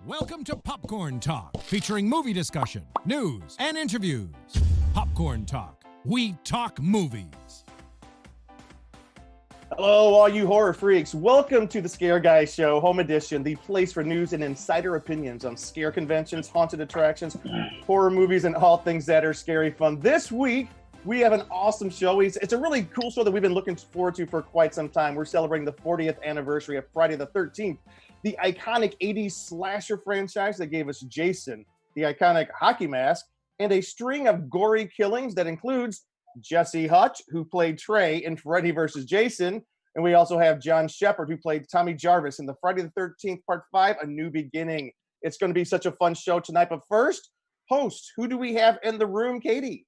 Welcome to Popcorn Talk, featuring movie discussion, news, and interviews. Popcorn Talk. We talk movies. Hello, all you horror freaks. Welcome to the Scare Guy Show, Home Edition, the place for news and insider opinions on scare conventions, haunted attractions, horror movies, and all things that are scary fun. This week, we have an awesome show. It's a really cool show that we've been looking forward to for quite some time. We're celebrating the 40th anniversary of Friday the 13th, the iconic 80s slasher franchise that gave us Jason, the iconic hockey mask, and a string of gory killings that includes Jesse Hutch, who played Trey in Freddy vs. Jason. And we also have John Shepard, who played Tommy Jarvis in the Friday the 13th, Part 5, A New Beginning. It's going to be such a fun show tonight. But first, host, who do we have in the room, Katie?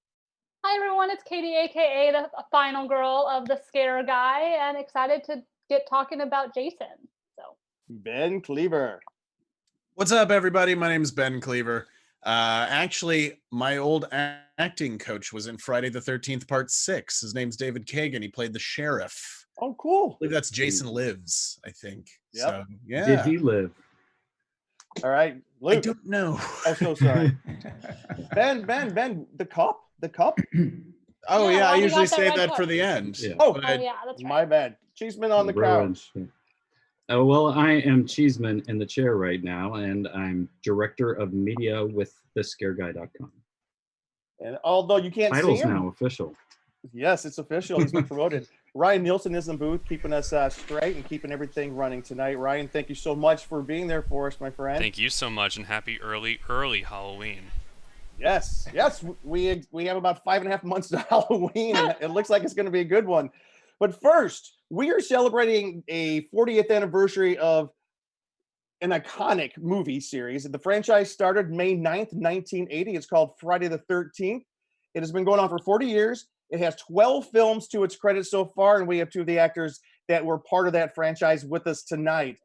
Hi, everyone. It's Katie, a.k.a. the final girl of the Scare Guy, and excited to get talking about Jason. So, Ben Kliewer. What's up, everybody? My name is Ben Kliewer. Actually, my old acting coach was in Friday the 13th, Part 6. His name's David Kagan. He played the sheriff. Oh, cool. I believe that's Jason Lives, I think. Yep. So, yeah. Did he live? All right, Luke. I don't know. Oh, so sorry. Ben, the cup? Oh, Yeah, yeah, I why you usually got that say red that cup? for the end. Yeah. Oh, But oh yeah, that's right. my bad. Cheeseman on the couch. Oh, well, I am Cheeseman in the chair right now, and I'm director of media with thescareguy.com. And although you can't Title's see him, now official. yes, it's official. He's been promoted. Ryan Nilsen is in the booth, keeping us straight and keeping everything running tonight. Ryan, thank you so much for being there for us, my friend. Thank you so much, and happy early Halloween. Yes, we have about 5.5 months to Halloween, and it looks like it's going to be a good one. But first, we are celebrating a 40th anniversary of an iconic movie series. The franchise started May 9th, 1980. It's called Friday the 13th. It has been going on for 40 years. It has 12 films to its credit so far, and we have two of the actors that were part of that franchise with us tonight.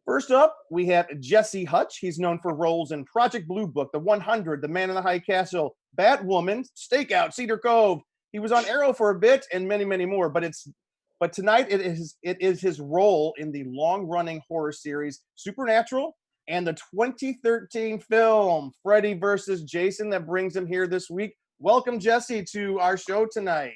First up, we have Jesse Hutch. He's known for roles in Project Blue Book, The 100, The Man in the High Castle, Batwoman, Stakeout, Cedar Cove. He was on Arrow for a bit, and many, many more. But tonight it is his role in the long-running horror series Supernatural and the 2013 film Freddy vs. Jason that brings him here this week. Welcome, Jesse, to our show tonight.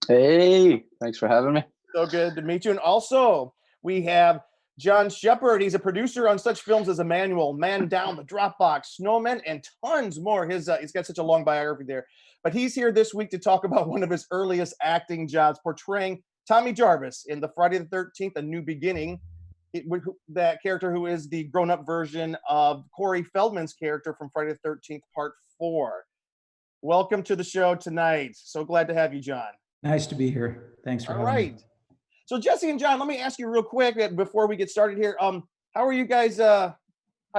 Hey, thanks for having me. So good to meet you. And also, we have John Shepard. He's a producer on such films as Emmanuel, Man Down, The Dropbox, Snowman, and tons more. He's got such a long biography there. But he's here this week to talk about one of his earliest acting jobs, portraying Tommy Jarvis in the Friday the 13th, A New Beginning. That character who is the grown-up version of Corey Feldman's character from Friday the 13th, Part 4. Welcome to the show tonight. So glad to have you, John. Nice to be here. Thanks for having me. So Jesse and John, let me ask you real quick before we get started here. How are you guys? How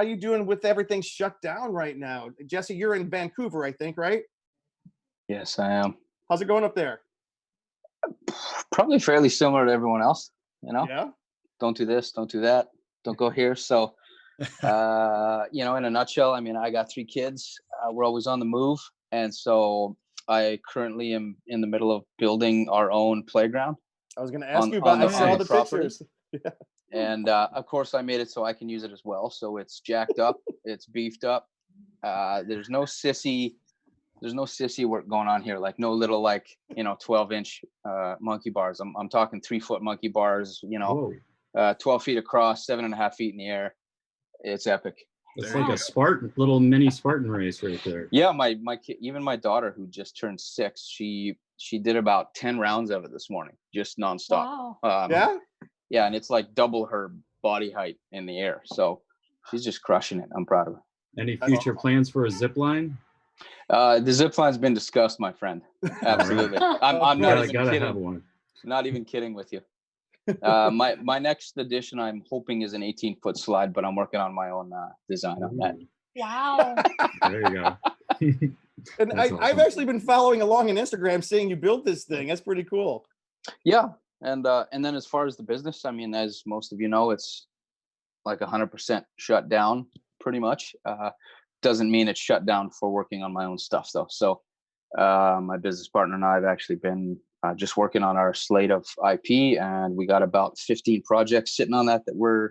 you doing with everything shut down right now? Jesse, you're in Vancouver, I think, right? Yes, I am. How's it going up there? Probably fairly similar to everyone else, you know? Yeah. Don't do this, don't do that, don't go here. So, in a nutshell, I mean, I got 3 kids. We're always on the move. And so I currently am in the middle of building our own playground. I was going to ask you about. I saw the pictures. Yeah. And of course, I made it so I can use it as well. So it's jacked up, it's beefed up. There's no sissy work going on here. Like no little 12-inch monkey bars. I'm talking 3-foot monkey bars. 12 feet across, 7.5 feet in the air. It's epic. It's like a little mini Spartan race right there. Yeah, my kid, even my daughter who just turned 6, she did about 10 rounds of it this morning, just nonstop. Wow. Yeah, and it's like double her body height in the air. So she's just crushing it. I'm proud of her. Any future plans for a zip line? The zip line's been discussed, my friend. Absolutely. I'm not even gotta kidding. have one. Not even kidding with you. My next addition, I'm hoping, is an 18-foot slide, but I'm working on my own design on that. Wow. There you go. And I've actually been following along on Instagram, seeing you build this thing. That's pretty cool. Yeah, and then as far as the business, I mean, as most of you know, it's like 100% shut down, pretty much. Doesn't mean it's shut down for working on my own stuff, though. So my business partner and I have actually been just working on our slate of IP, and we got about 15 projects sitting on that we're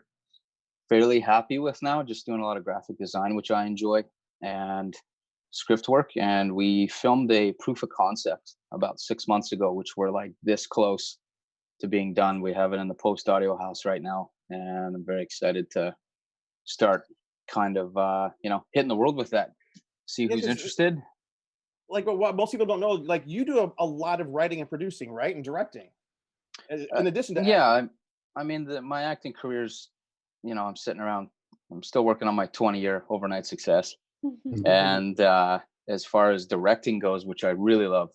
fairly happy with now. Just doing a lot of graphic design, which I enjoy, and script work. And we filmed a proof of concept about 6 months ago, which we're like this close to being done. We have it in the post audio house right now, and I'm very excited to start kind of hitting the world with that. See who's interested. Like what most people don't know, like you do a lot of writing and producing, right, and directing. In addition to acting. I mean, my acting career's, I'm sitting around. I'm still working on my 20-year overnight success, and as far as directing goes, which I really love,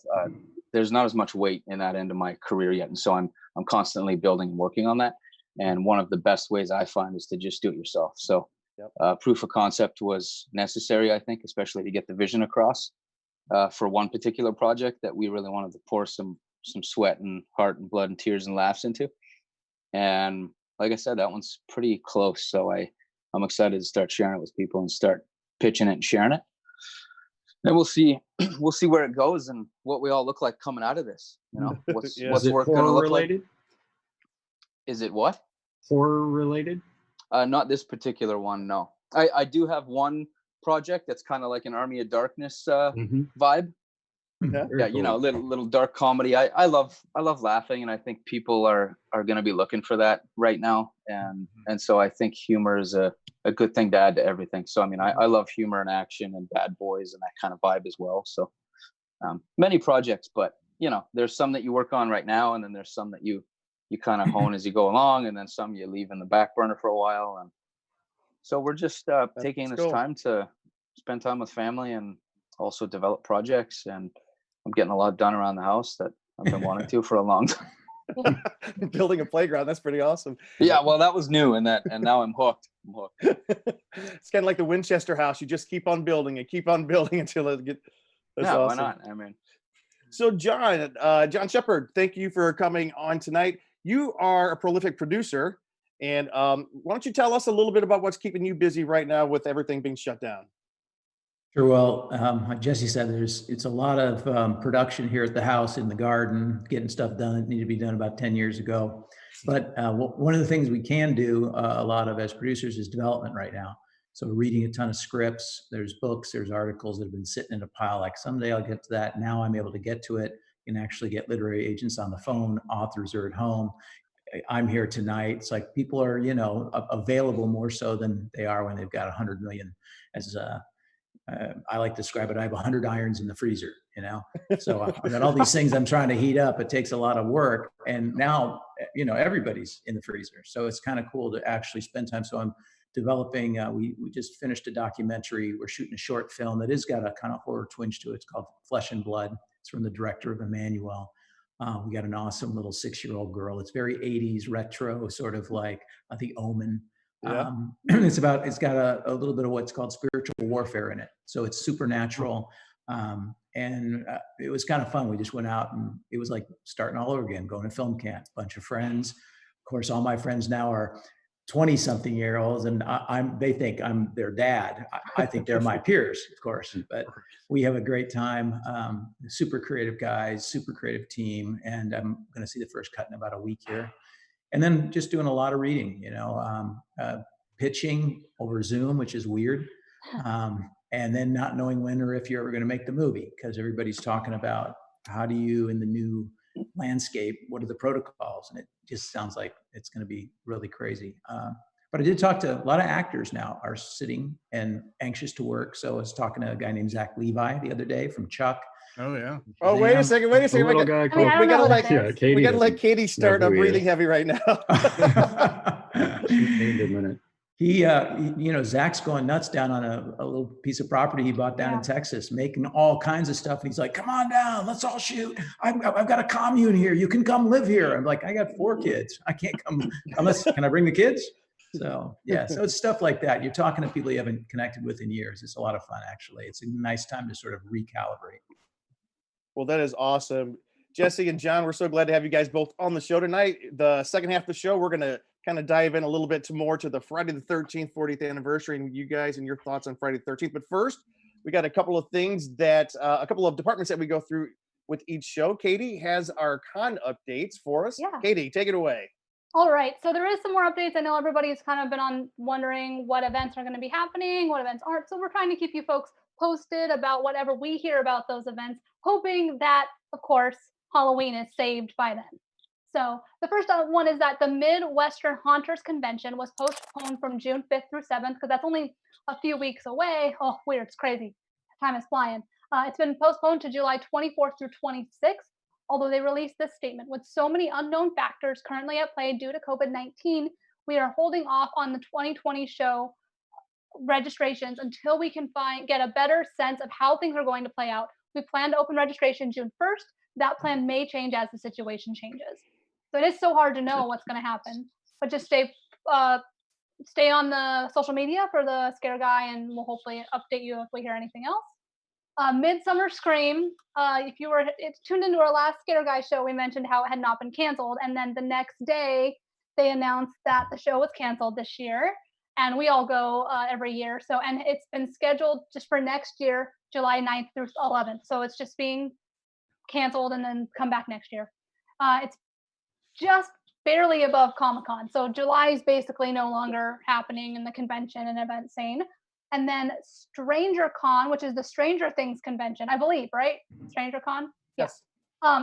there's not as much weight in that end of my career yet, and so I'm constantly building and working on that. And one of the best ways I find is to just do it yourself. So, proof of concept was necessary, I think, especially to get the vision across. For one particular project that we really wanted to pour some sweat and heart and blood and tears and laughs into. And like I said, that one's pretty close. So I'm excited to start sharing it with people and start pitching it and sharing it. And we'll see where it goes and what we all look like coming out of this. What's work going to look related? Like. Is it what? Horror related? Not this particular one, no. I do have one project that's kind of like an Army of Darkness vibe. Yeah, cool. Little dark comedy. I love laughing, and I think people are going to be looking for that right now, and so I think humor is a good thing to add to everything. So I mean, I love humor and action and bad boys and that kind of vibe as well. So many projects, but there's some that you work on right now, and then there's some that you kind of hone as you go along, and then some you leave in the back burner for a while. And so we're just taking this time to spend time with family and also develop projects. And I'm getting a lot done around the house that I've been wanting to for a long time. Building a playground, that's pretty awesome. Yeah, well, that was new, and now I'm hooked. It's kind of like the Winchester house. You just keep on building until it gets. Yeah, awesome. Why not? I mean, so John Shepard, thank you for coming on tonight. You are a prolific producer, and why don't you tell us a little bit about what's keeping you busy right now with everything being shut down? Sure. Well, like Jesse said, it's a lot of production here at the house, in the garden, getting stuff done that needed to be done about 10 years ago. But one of the things we can do a lot of as producers is development right now. So reading a ton of scripts, there's books, there's articles that have been sitting in a pile. Like someday I'll get to that. Now I'm able to get to it and actually get literary agents on the phone. Authors are at home. I'm here tonight. It's like people are, available more so than they are when they've got 100 million. As I like to describe it, I have 100 irons in the freezer, So I've got all these things I'm trying to heat up. It takes a lot of work. And now, everybody's in the freezer. So it's kind of cool to actually spend time. So I'm developing, we just finished a documentary. We're shooting a short film that has got a kind of horror twinge to it. It's called Flesh and Blood. It's from the director of Emmanuel. We got an awesome little 6-year-old girl. It's very 80s retro, sort of like The Omen. Yeah. It's got a little bit of what's called spiritual warfare in it. So it's supernatural. And it was kind of fun. We just went out, and it was like starting all over again, going to film camp, bunch of friends. Of course, all my friends now are 20-something-year-olds, and they think I'm their dad. I think they're my peers, of course, but we have a great time. Super creative guys, super creative team. And I'm going to see the first cut in about a week here. And then just doing a lot of reading, pitching over Zoom, which is weird. And then not knowing when or if you're ever going to make the movie, because everybody's talking about how do you, in the new landscape, what are the protocols? And it just sounds like it's going to be really crazy. But I did talk to a lot of actors now are sitting and anxious to work. So I was talking to a guy named Zach Levi the other day from Chuck. Oh yeah. Oh, wait a second. We gotta let Katie start breathing heavy right now. Named a minute. Zach's going nuts down on a little piece of property he bought down in Texas, making all kinds of stuff. And he's like, come on down, let's all shoot. I've got a commune here. You can come live here. I'm like, I got 4 kids. I can't come can I bring the kids? So yeah, so it's stuff like that. You're talking to people you haven't connected with in years. It's a lot of fun, actually. It's a nice time to sort of recalibrate. Well, that is awesome. Jesse and John, we're so glad to have you guys both on the show tonight. The second half of the show, we're going to kind of dive in a little bit more to the Friday the 13th 40th anniversary and you guys and your thoughts on Friday the 13th. But first, we got a couple of things that a couple of departments that we go through with each show. Katie has our con updates for us. Yeah. Katie, take it away. All right, so there is some more updates. I know everybody's kind of been wondering what events are going to be happening, what events aren't. So we're trying to keep you folks posted about whatever we hear about those events, hoping that, of course, Halloween is saved by then. So the first one is that the Midwestern Haunters Convention was postponed from June 5th through 7th, because that's only a few weeks away. Oh, weird, it's crazy. Time is flying. It's been postponed to July 24th through 26th. Although they released this statement, with so many unknown factors currently at play due to COVID-19, we are holding off on the 2020 show registrations until we can get a better sense of how things are going to play out. We plan to open registration June 1st. That plan may change as the situation changes. So it is so hard to know what's going to happen, but just stay on the social media for the Scare Guy, and we'll hopefully update you if we hear anything else. Midsummer Scream. If you were tuned into our last Scare Guy show, we mentioned how it had not been canceled, and then the next day they announced that the show was canceled this year, and we all go every year. So, and it's been scheduled just for next year, July 9th through 11th. So it's just being canceled and then come back next year. It's just barely above Comic-Con. So July is basically no longer happening in the convention and event scene. And then Stranger Con, which is the Stranger Things convention, I believe, right? Stranger Con? Yes.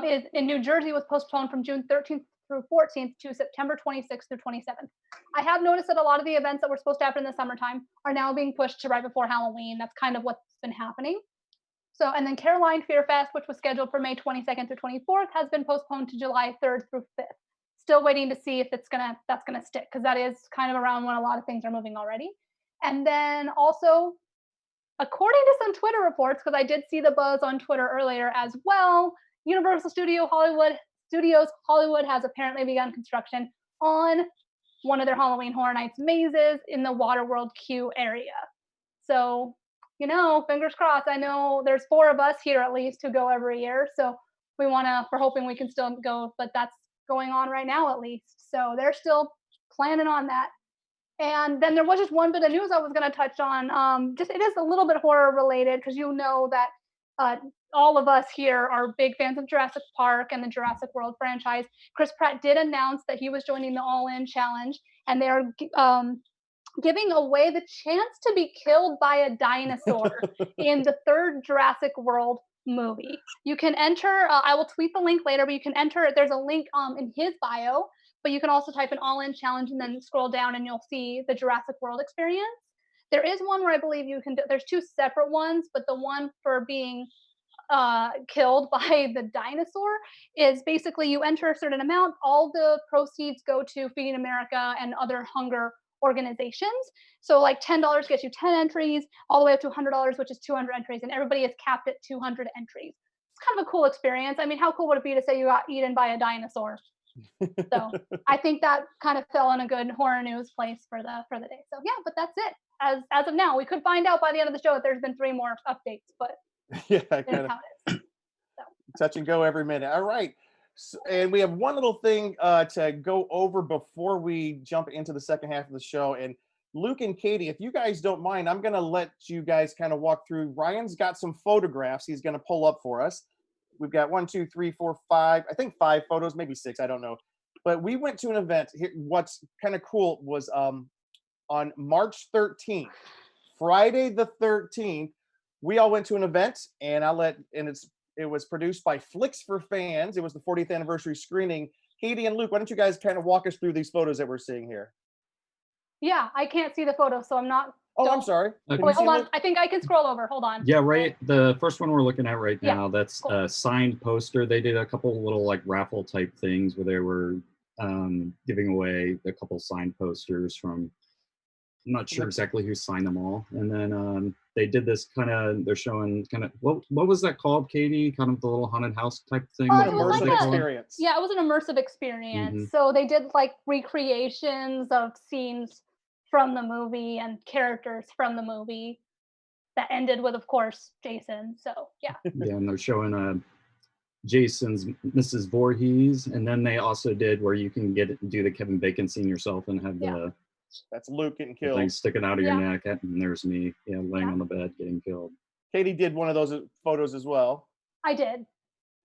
Is in New Jersey, was postponed from June 13th through 14th to September 26th through 27th. I have noticed that a lot of the events that were supposed to happen in the summertime are now being pushed to right before Halloween. That's kind of what's been happening. So, and then Caroline Fear Fest, which was scheduled for May 22nd through 24th, has been postponed to July 3rd through 5th. Still waiting to see if that's gonna stick, because that is kind of around when a lot of things are moving already. And then also, according to some Twitter reports, because I did see the buzz on Twitter earlier as well, Universal Studios Hollywood has apparently begun construction on one of their Halloween Horror Nights mazes in the Waterworld Q area. So, fingers crossed. I know there's 4 of us here at least who go every year, so we're hoping we can still go, but that's going on right now at least. So they're still planning on that. And then there was just one bit of news I was going to touch on. It is a little bit horror related, because that all of us here are big fans of Jurassic Park and the Jurassic World franchise. Chris Pratt did announce that he was joining the All In Challenge, and they're giving away the chance to be killed by a dinosaur in the 3rd Jurassic World movie. You can enter, I will tweet the link later, but you can enter, there's a link in his bio, but you can also type in All In Challenge and then scroll down and you'll see the Jurassic World experience. There is one where I believe there's 2 separate ones, but the one for being killed by the dinosaur is basically you enter a certain amount, all the proceeds go to Feeding America and other hunger organizations. So like $10 gets you 10 entries, all the way up to $100, which is 200 entries, and everybody is capped at 200 entries. It's kind of a cool experience. I mean, how cool would it be to say you got eaten by a dinosaur? So I think that kind of fell in a good horror news place for the day. So yeah, but that's it. As of now, we could find out by the end of the show if there's been 3 more updates, but yeah, kind of touch and go every minute. All right. So, and we have one little thing to go over before we jump into the second half of the show. And Luke and Katie, if you guys don't mind, I'm going to let you guys kind of walk through. Ryan's got some photographs he's going to pull up for us. We've got 1, 2, 3, 4, 5, I think 5 photos, maybe 6, I don't know. But we went to an event. What's kind of cool was on March 13th, Friday the 13th, we all went to an event, and it was produced by Flicks for Fans. It was the 40th anniversary screening. Katie and Luke, why don't you guys kind of walk us through these photos that we're seeing here? Yeah, I can't see the photos, so I'm not. I'm sorry. Okay. Wait, hold on. I think I can scroll over. Hold on. Yeah, right. The first one we're looking at right Yeah, now, that's cool. a signed poster. They did a couple little like raffle type things where they were giving away a couple signed posters from, I'm not sure exactly who signed them all. And then they did this they're showing what was that called, Katie? Kind of the little haunted house type thing. Immersive experience. Yeah, it was an immersive experience. Mm-hmm. So they did like recreations of scenes from the movie and characters from the movie that ended with, of course, Jason. So yeah. Yeah, and they're showing Jason's Mrs. Voorhees, and then they also did where you can do the Kevin Bacon scene yourself and have that's Luke getting the killed. thing sticking out of your neck, and there's me, laying on the bed getting killed. Katie did one of those photos as well. I did.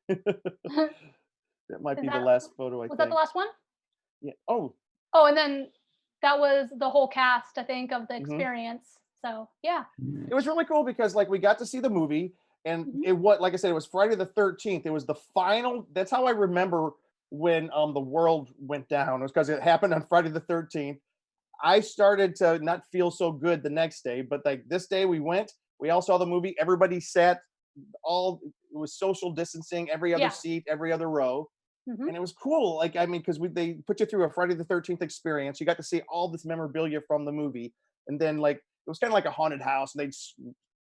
That might be the last photo. Was that the last one? Yeah. Oh, Oh, and then that was the whole cast, I think, of the Mhm. experience. So yeah. it was really cool because like we got to see the movie, and Mhm. it what like I said, it was Friday the 13th. It was the final. That's how I remember when the world went down. It was because it happened on Friday the 13th. I started to not feel so good the next day, but like this day we went, we all saw the movie. Everybody sat all it was social distancing, every other Yeah. seat, every other row. Mhm. And it was cool. Like, I mean, because they put you through a Friday the 13th experience. You got to see all this memorabilia from the movie. And then, like, it was kind of like a haunted house, and they'd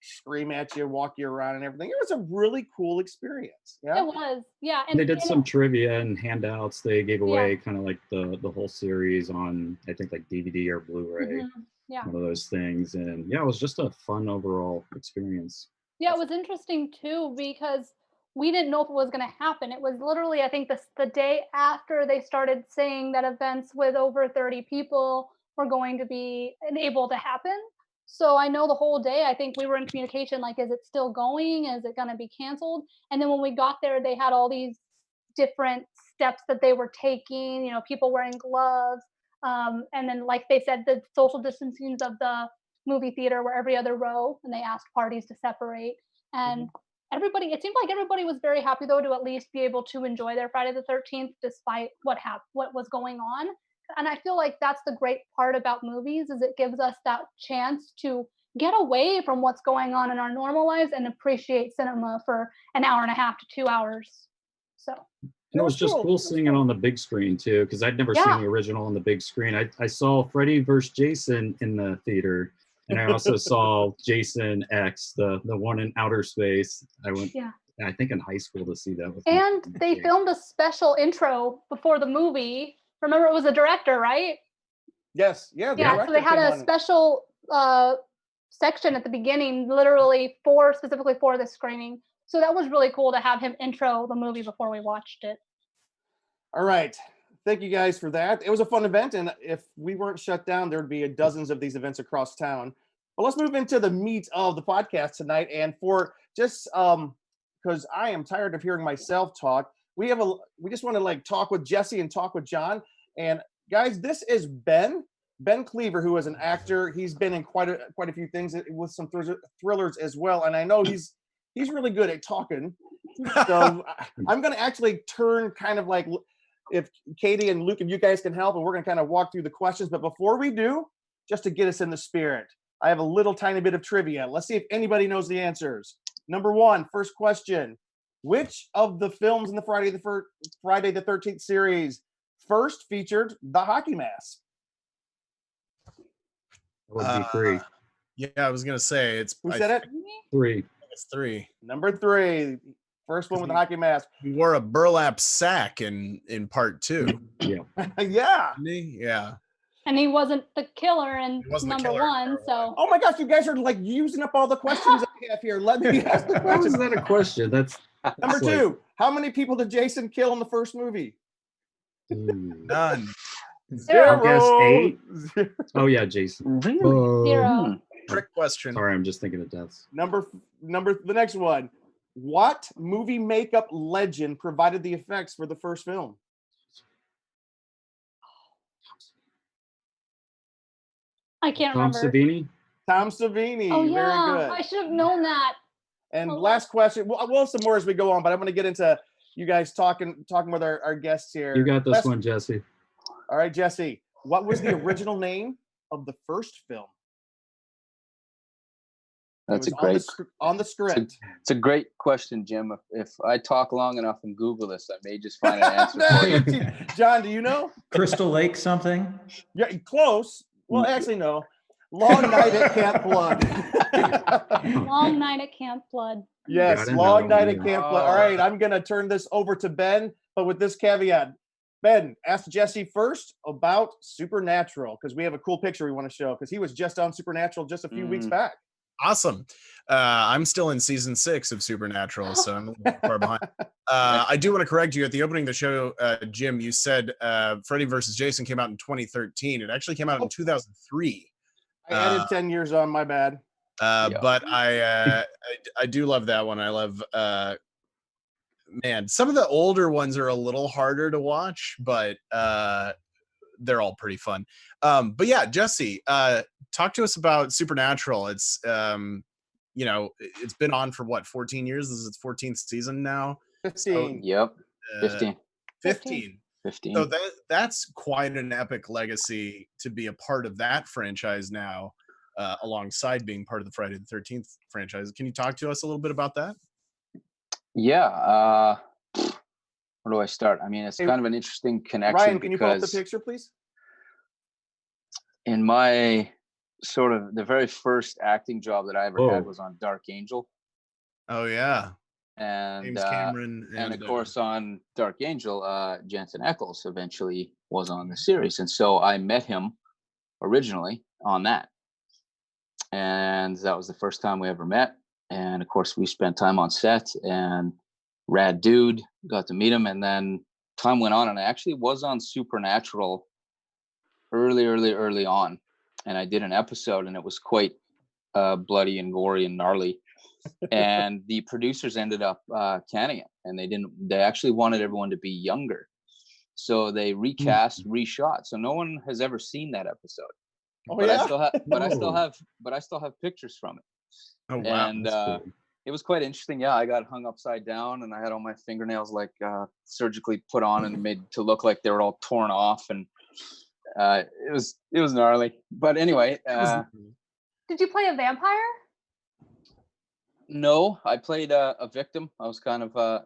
scream at you, walk you around, and everything. It was a really cool experience. Yeah. It was. Yeah. They did and some trivia and handouts. They gave Yeah. away kind of like the whole series on, I think, like DVD or Blu-ray, Yeah. one of those things. And yeah, it was just a fun overall experience. Yeah, it was interesting too because we didn't know if it was going to happen. It was literally, I think, the day after they started saying that events with over 30 people were going to be able to happen. So I know the whole day, I think we were in communication like, is it still going? Is it going to be canceled? And then when we got there, they had all these different steps that they were taking, people wearing gloves. And then, like they said, the social distancing of the movie theater were every other row, and they asked parties to separate. And everybody, it seemed like everybody was very happy though to at least be able to enjoy their Friday the 13th despite what was going on. And I feel like that's the great part about movies is it gives us that chance to get away from what's going on in our normal lives and appreciate cinema for an hour and a half to 2 hours. So And it was just cool seeing it on the big screen too, because I'd never seen the original on the big screen. I saw Freddy vs. Jason in the theater, and I also saw Jason X, the one in outer space. I went, I think, in high school to see that. And they filmed a special intro before the movie. Remember, it was a director, right? Yes. Yeah. Yeah. So they had a special section at the beginning, literally specifically for this screening. So that was really cool to have him intro the movie before we watched it. All right. Thank you guys for that. It was a fun event, and if we weren't shut down, there'd be dozens of these events across town. But let's move into the meat of the podcast tonight. And for just because I am tired of hearing myself talk, we just want to like talk with Jesse and talk with John. And guys, this is Ben Kliewer, who is an actor. He's been in quite a few things with some thrillers as well. And I know he's really good at talking. So I'm going to actually turn kind of like if Katie and Luke, if you guys can help, and we're going to kind of walk through the questions. But before we do, just to get us in the spirit, I have a little tiny bit of trivia. Let's see if anybody knows the answers. Number one, first question. Which of the films in the Friday the 13th series first featured the hockey mask? That would be 3. Yeah, I was gonna say it's. Who said it? 3. It's 3. Number 3. First one with the hockey mask. He wore a burlap sack in part 2. Yeah. Yeah. Yeah. And he wasn't the killer in wasn't the number killer. 1, so. Oh my gosh, you guys are like using up all the questions I have here. Let me ask the How question. is that a question? That's Number 2. How many people did Jason kill in the first movie? None. 0. I guess 8. Oh yeah, Jason. 0. Trick question. Sorry, I'm just thinking of deaths. Number the next one. What movie makeup legend provided the effects for the first film? I can't Tom remember. Savini. Tom Savini. Oh yeah, Very good. I should have known that. And last question. We'll have some more as we go on, but I'm going to get into you guys talking with our guests here. You got this one, Jesse. All right, Jesse. What was the original name of the first film? That's a great on the script. It's a great question, Jim. If I talk long enough and Google this, I may just find an answer for you. John, do you know? Crystal Lake something? Yeah, close. Well, actually, no. Long Night at Camp Blood. Long Night at Camp Blood. Yes, Long Night at Camp Blood. All right, I'm going to turn this over to Ben, but with this caveat. Ben, ask Jesse first about Supernatural, because we have a cool picture we want to show, because he was just on Supernatural just a few weeks back. Awesome. I'm still in season 6 of Supernatural, so I'm a little far behind. I do want to correct you. At the opening of the show, Jim, you said Freddy vs. Jason came out in 2013. It actually came out in 2003. I added 10 years on, my bad. But I do love that one. I love, man, some of the older ones are a little harder to watch, but they're all pretty fun. But yeah, Jesse, talk to us about Supernatural. It's it's been on for what, 14 years? This is its 14th season now. 15. Yep. Uh, 15. 15. 15. So that's quite an epic legacy to be a part of that franchise now, alongside being part of the Friday the 13th franchise. Can you talk to us a little bit about that? Yeah. Where do I start? I mean, it's kind of an interesting connection. Ryan, can you pull up the because picture, please? in my sort of the very first acting job that I ever had was on Dark Angel. Oh yeah. And James Cameron and of course on Dark Angel, Jensen Ackles eventually was on the series, and so I met him originally on that, and that was the first time we ever met. And of course, we spent time on set, and rad dude, got to meet him, and then time went on, and I actually was on Supernatural early on, and I did an episode, and it was quite bloody and gory and gnarly. And the producers ended up canning it, and they actually wanted everyone to be younger, so they recast, reshot, so no one has ever seen that episode. I still have pictures from it. Oh wow. And it was quite interesting. Yeah, I got hung upside down, and I had all my fingernails like surgically put on and made to look like they were all torn off, and it was gnarly. But anyway, Did you play a vampire? No, I played a victim. I was kind of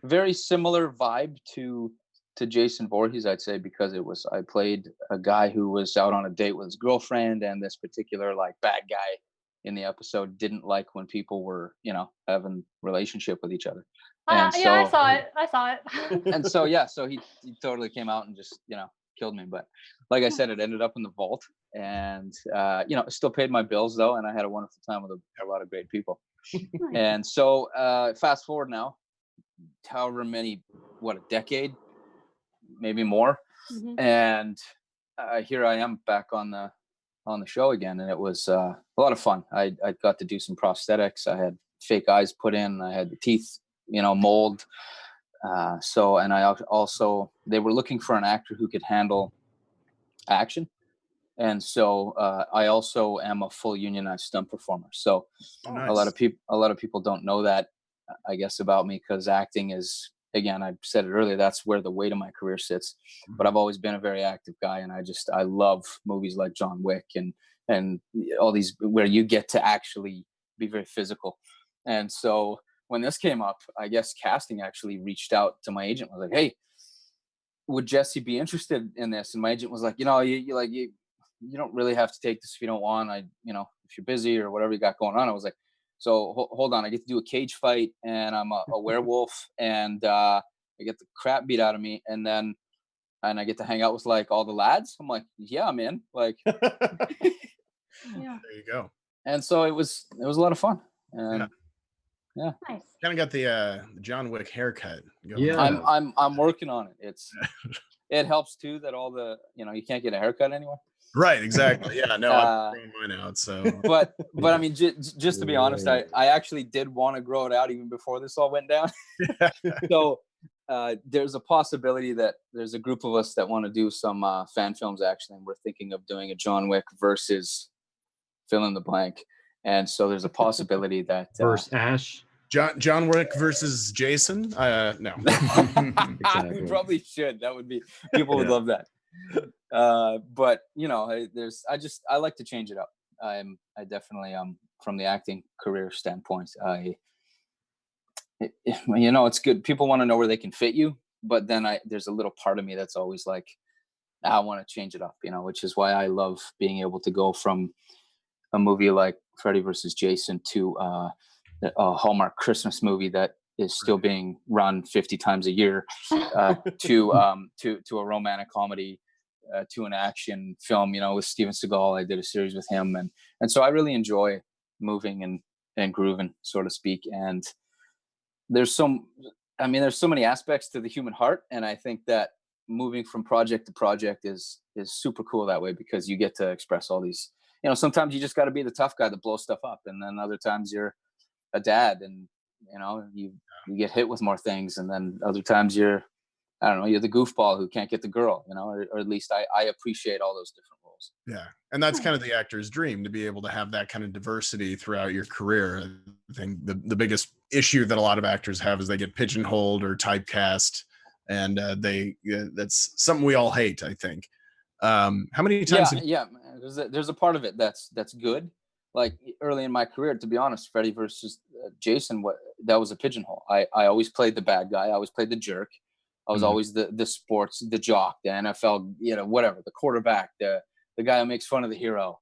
very similar vibe to Jason Voorhees, I'd say, because I played a guy who was out on a date with his girlfriend, and this particular like bad guy in the episode didn't like when people were, having relationship with each other. And I saw it. And so so he totally came out and just killed me. But like I said, it ended up in the vault, and it still paid my bills though, and I had a wonderful time with a lot of great people. And so fast forward now, however many, a decade, maybe more, and here I am back on the show again, and it was a lot of fun. I got to do some prosthetics. I had fake eyes put in. I had the teeth, mold. And I also, they were looking for an actor who could handle action. And so I also am a full unionized stunt performer. So nice. a lot of people don't know that, I guess, about me, because acting is, again, I said it earlier, that's where the weight of my career sits. But I've always been a very active guy, and I love movies like John Wick and all these where you get to actually be very physical. And so when this came up, I guess casting actually reached out to my agent, was like, "Hey, would Jesse be interested in this?" And my agent was like, "You don't really have to take this if you don't want. If you're busy or whatever you got going on." I was like, "So hold on, I get to do a cage fight, and I'm a werewolf, and I get the crap beat out of me, and I get to hang out with like all the lads." I'm like, "Yeah, I'm in." Like, Yeah. There you go. And so it was a lot of fun. And yeah. Nice. Kind of got the John Wick haircut going Yeah. on. I'm working on it. It helps too that all the you can't get a haircut anywhere. Right, exactly. Yeah, no, I'm throwing mine out. So, but I mean, just to be honest, I actually did want to grow it out even before this all went down. So there's a possibility that there's a group of us that want to do some fan films actually, and we're thinking of doing a John Wick versus fill in the blank. And so there's a possibility that versus Ash. John Wick versus Jason. No. We probably should. That would be, people would love that. But I like to change it up. I definitely from the acting career standpoint, it's good. People want to know where they can fit you, but then there's a little part of me that's always like, I want to change it up, which is why I love being able to go from a movie like Freddy versus Jason to a Hallmark Christmas movie that is still being run 50 times a year, to a romantic comedy, to an action film, with Steven Seagal. I did a series with him, and so I really enjoy moving and grooving, so to speak. And there's so many aspects to the human heart, and I think that moving from project to project is super cool that way, because you get to express all these. Sometimes you just got to be the tough guy that blows stuff up, and then other times you're a dad, and you get hit with more things, and then other times you're I don't know, you're the goofball who can't get the girl, or at least I appreciate all those different roles. Yeah. And that's kind of the actor's dream, to be able to have that kind of diversity throughout your career. I think the biggest issue that a lot of actors have is they get pigeonholed or typecast, and that's something we all hate, I think. How many times? Yeah. There's a part of it that's good. Like early in my career, to be honest, Freddy versus Jason, that was a pigeonhole. I always played the bad guy. I always played the jerk. I was always the sports, the jock, the NFL, whatever, the quarterback, the guy who makes fun of the hero.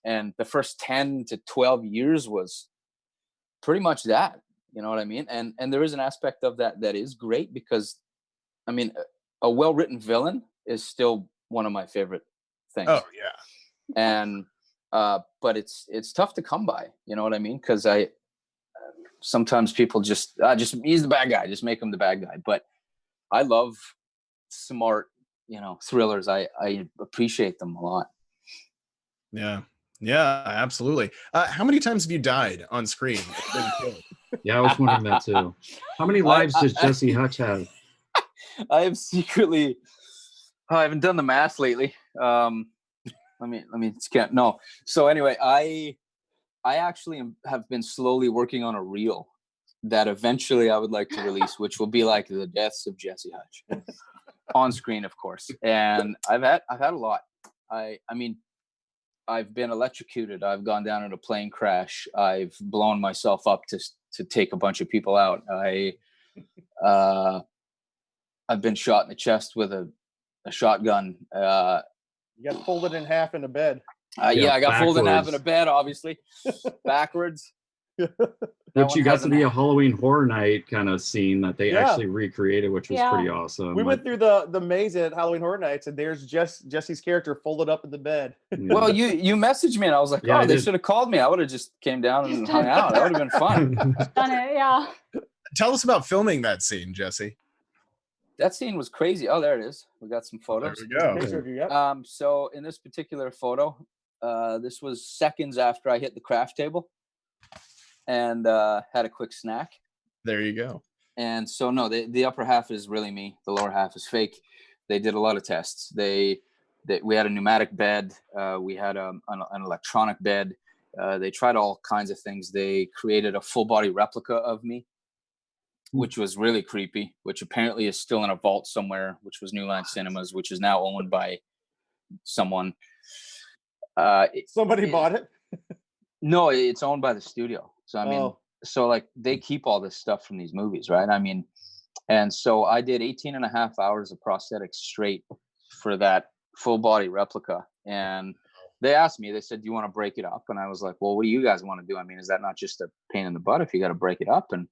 And the first 10 to 12 years was pretty much that, you know what I mean? And there is an aspect of that is great, because I mean, a well-written villain is still one of my favorite things. Oh yeah. And but it's tough to come by, you know what I mean? Because sometimes people just he's the bad guy, just make him the bad guy. But I love smart, thrillers. I appreciate them a lot. Yeah, absolutely. How many times have you died on screen? Yeah, I was wondering that too. How many lives does Jesse Hutch have? I have secretly. I haven't done the math lately. Let me scan. No. So anyway, I actually have been slowly working on a reel that eventually I would like to release, which will be like the deaths of Jesse Hutch on screen, of course. And I've had a lot. I mean, I've been electrocuted. I've gone down in a plane crash. I've blown myself up to take a bunch of people out. I've been shot in the chest with a shotgun. You got folded in half in a bed. Yeah, I got backwards. folded in half in a bed, obviously, backwards. Which you got to be a Halloween Horror Night kind of scene that they actually recreated, which was pretty awesome. We went through the maze at Halloween Horror Nights, and there's Jesse's character folded up in the bed. Well, you messaged me, and I was like, they should have called me. I would have just came down and hung out. That would have been fun. Done it, yeah. Tell us about filming that scene, Jesse. That scene was crazy. Oh, there it is. We got some photos. There we go. So in this particular photo, this was seconds after I hit the craft table and had a quick snack. There you go. And so no, the upper half is really me. The lower half is fake. They did a lot of tests. We had a pneumatic bed. We had an electronic bed. They tried all kinds of things. They created a full body replica of me, which was really creepy, which apparently is still in a vault somewhere, which was New Line Cinemas, which is now owned by someone. Somebody bought it? No, it's owned by the studio. So, I mean, so like they keep all this stuff from these movies, right? I mean, and so I did 18 and a half hours of prosthetics straight for that full body replica. And they asked me, they said, do you want to break it up? And I was like, well, what do you guys want to do? I mean, is that not just a pain in the butt if you got to break it up? And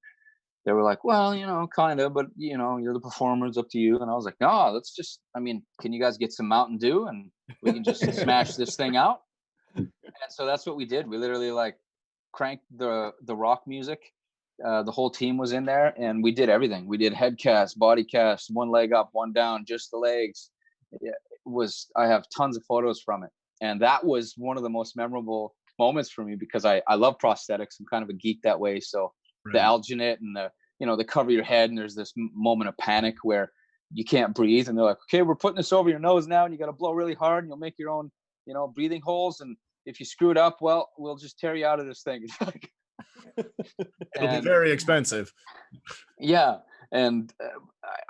they were like, well, kind of, but you're the performer, it's up to you. And I was like, no, let's just, can you guys get some Mountain Dew and we can just smash this thing out? And so that's what we did. We literally like cranked the rock music. The whole team was in there and we did everything. We did head cast, body cast, one leg up, one down, just the legs. I have tons of photos from it. And that was one of the most memorable moments for me because I love prosthetics. I'm kind of a geek that way. So the alginate and the cover your head, and there's this moment of panic where you can't breathe, and they're like, okay, we're putting this over your nose now, and you got to blow really hard, and you'll make your own, breathing holes, and if you screw it up, well, we'll just tear you out of this thing. It'll be very expensive. Yeah, and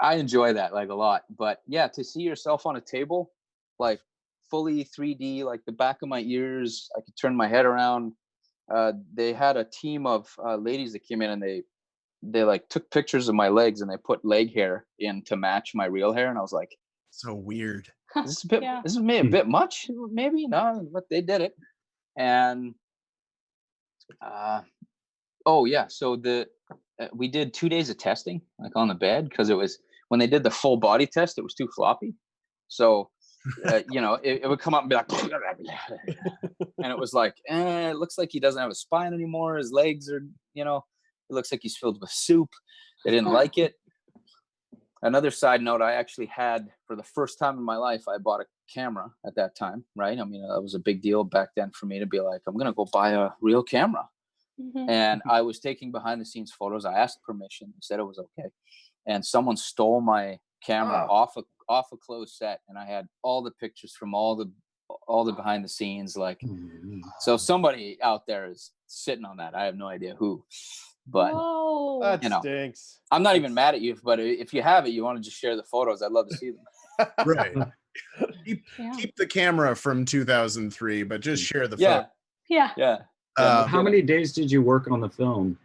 I enjoy that like a lot. But yeah, to see yourself on a table, like fully 3D, like the back of my ears, I could turn my head around. They had a team of ladies that came in and they like took pictures of my legs and they put leg hair in to match my real hair. And I was like, so weird. This is maybe a bit much, maybe no, but they did it. And so we did 2 days of testing like on the bed because it was when they did the full body test, it was too floppy. So it would come up and be like, and it was like, it looks like he doesn't have a spine anymore. His legs are, it looks like he's filled with soup. They didn't like it. Another side note, I actually had, for the first time in my life, I bought a camera at that time, right? I mean, that was a big deal back then for me to be like, I'm going to go buy a real camera. Mm-hmm. And I was taking behind the scenes photos. I asked permission. They said it was okay. and someone stole my camera Oh. off a closed set, and I had all the pictures from all the behind the scenes. Like, so somebody out there is sitting on that. I have no idea who, but Whoa. That you know, stinks. I'm not even mad at you, but if you have it, you want to just share the photos, I'd love to see them. Right. Yeah. Keep the camera from 2003, but just share the Yeah, photo. Yeah. yeah. How many days did you work on the film?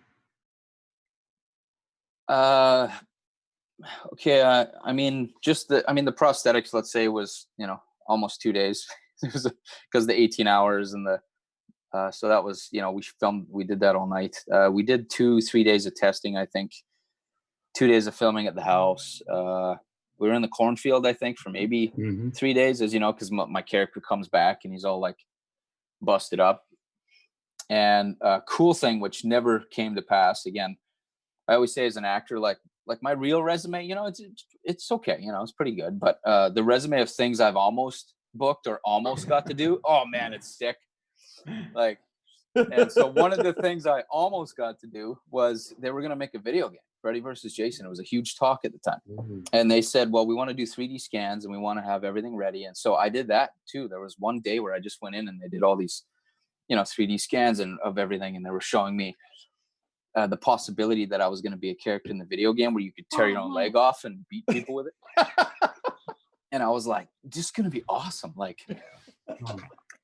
Okay. I mean, the prosthetics, let's say, was, almost 2 days. It was because the 18 hours and so that was, we did that all night. We did 2-3 days of testing, I think, 2 days of filming at the house. We were in the cornfield, I think, for maybe 3 days, as you know, because my character comes back and he's all like busted up. And a cool thing, which never came to pass, again, I always say as an actor, like my real resume, it's okay, it's pretty good. But the resume of things I've almost booked or almost got to do, oh man, it's sick. Like, and so one of the things I almost got to do was they were going to make a video game, Freddy versus Jason. It was a huge talk at the time. And they said, well, we want to do 3D scans and we want to have everything ready. And so I did that too. There was one day where I just went in and they did all these, 3D scans of everything. And they were showing me the possibility that I was going to be a character in the video game where you could tear your own leg off and beat people with it. And I was like, this is going to be awesome. Like,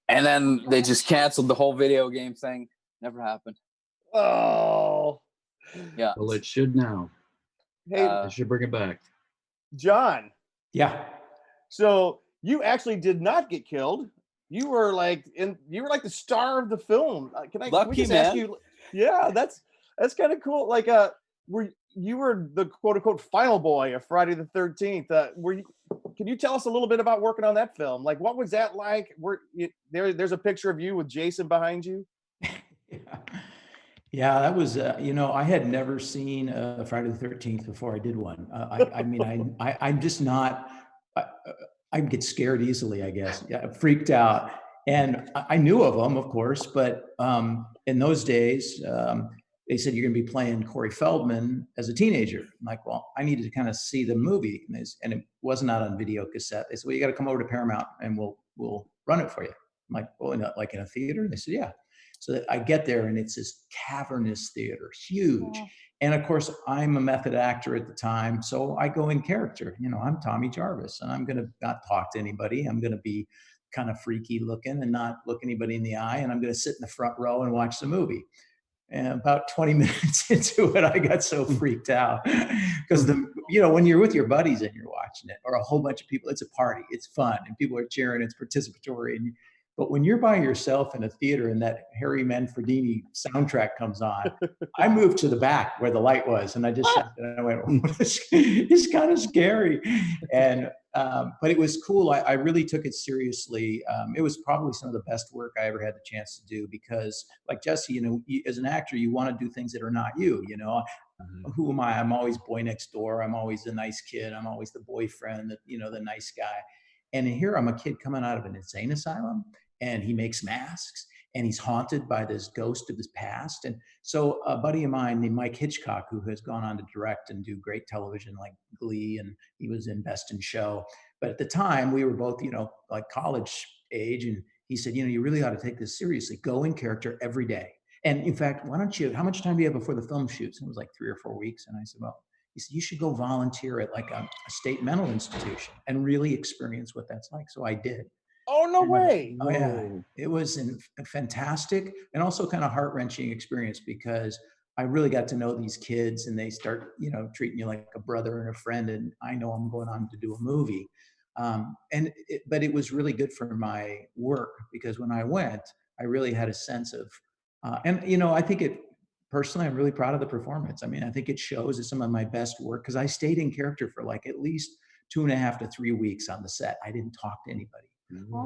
and then they just canceled the whole video game thing. Never happened. Oh. Yeah. Well, it should now. Hey, They should bring it back. John. Yeah. So you actually did not get killed. You were like the star of the film. Can we just ask you? Yeah, that's kind of cool. Like, you were the quote unquote final boy of Friday the 13th. Can you tell us a little bit about working on that film? Like, what was that like? There's a picture of you with Jason behind you. Yeah, that was, I had never seen Friday the 13th before I did one. I'm just not, I get scared easily, I guess. Yeah, freaked out. And I knew of them, of course, but in those days, they said, you're going to be playing Corey Feldman as a teenager. I'm like, well, I needed to kind of see the movie. And it wasn't out on video cassette. They said, well, you got to come over to Paramount and we'll run it for you. I'm like, well, like in a theater? And they said, yeah. So I get there and it's this cavernous theater, huge. Wow. And of course, I'm a method actor at the time. So I go in character. I'm Tommy Jarvis and I'm going to not talk to anybody. I'm going to be kind of freaky looking and not look anybody in the eye. And I'm going to sit in the front row and watch the movie. And about 20 minutes into it, I got so freaked out because when you're with your buddies and you're watching it, or a whole bunch of people, it's a party, it's fun, and people are cheering, it's participatory. But when you're by yourself in a theater and that Harry Manfredini soundtrack comes on, I moved to the back where the light was, and I just sat there and I went, oh, it's kind of scary. And but it was cool. I really took it seriously. It was probably some of the best work I ever had the chance to do because, like Jesse, as an actor, you want to do things that are not you. Who am I? I'm always boy next door. I'm always the nice kid. I'm always the boyfriend, the nice guy. And here I'm a kid coming out of an insane asylum, and he makes masks, and he's haunted by this ghost of his past. And so a buddy of mine named Mike Hitchcock, who has gone on to direct and do great television like Glee, and he was in Best in Show. But at the time, we were both, like college age. And he said, you really ought to take this seriously. Go in character every day. And in fact, how much time do you have before the film shoots? And it was like 3 or 4 weeks. And I said, well, he said, you should go volunteer at like a state mental institution and really experience what that's like. So I did. Oh, no way. Oh, yeah. It was a fantastic and also kind of heart-wrenching experience because I really got to know these kids and they start, treating you like a brother and a friend. And I know I'm going on to do a movie. But it was really good for my work because when I went, I really had a sense of, I think personally, I'm really proud of the performance. I mean, I think it shows as some of my best work because I stayed in character for like at least 2.5 to 3 weeks on the set. I didn't talk to anybody.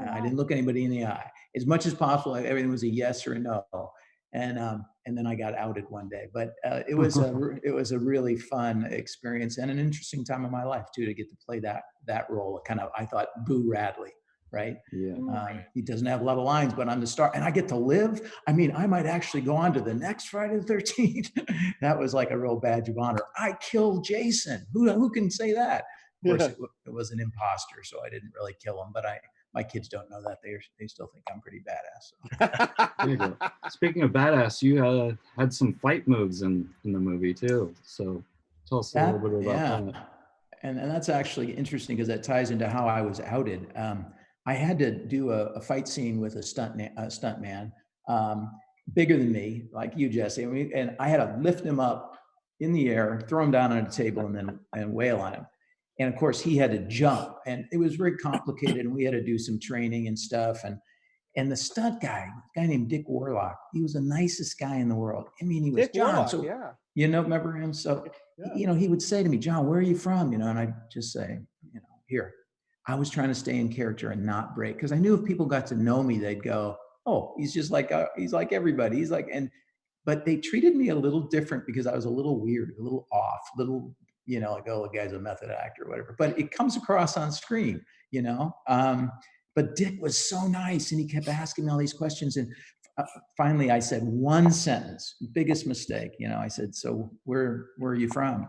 I didn't look anybody in the eye. As much as possible, everything was a yes or a no. And then I got outed one day. But it was a really fun experience and an interesting time in my life too to get to play that role. Kind of, I thought, Boo Radley. right? Yeah. He doesn't have a lot of lines, but I'm the star and I get to live. I mean, I might actually go on to the next Friday the 13th. That was like a real badge of honor. I killed Jason. Who can say that? Of course, it was an imposter, so I didn't really kill him, but my kids don't know that. They still think I'm pretty badass. So. There you go. Speaking of badass, you had some fight moves in the movie too. So tell us a little bit about that. And that's actually interesting because that ties into how I was outed. I had to do a fight scene with a stuntman, bigger than me, like you, Jesse. And I had to lift him up in the air, throw him down on a table, and wail on him. And of course, he had to jump, and it was very complicated. And we had to do some training and stuff. And the stunt guy, a guy named Dick Warlock, he was the nicest guy in the world. I mean, he was Dick John. Warlock, So yeah. you know, remember him? So he would say to me, John, where are you from? And I'd just say, here. I was trying to stay in character and not break, because I knew if people got to know me, they'd go, oh, he's just like he's like everybody. But they treated me a little different because I was a little weird, a little off, like, oh, the guy's a method actor or whatever. But it comes across on screen, But Dick was so nice, and he kept asking me all these questions. And finally, I said one sentence, biggest mistake. I said, so where are you from?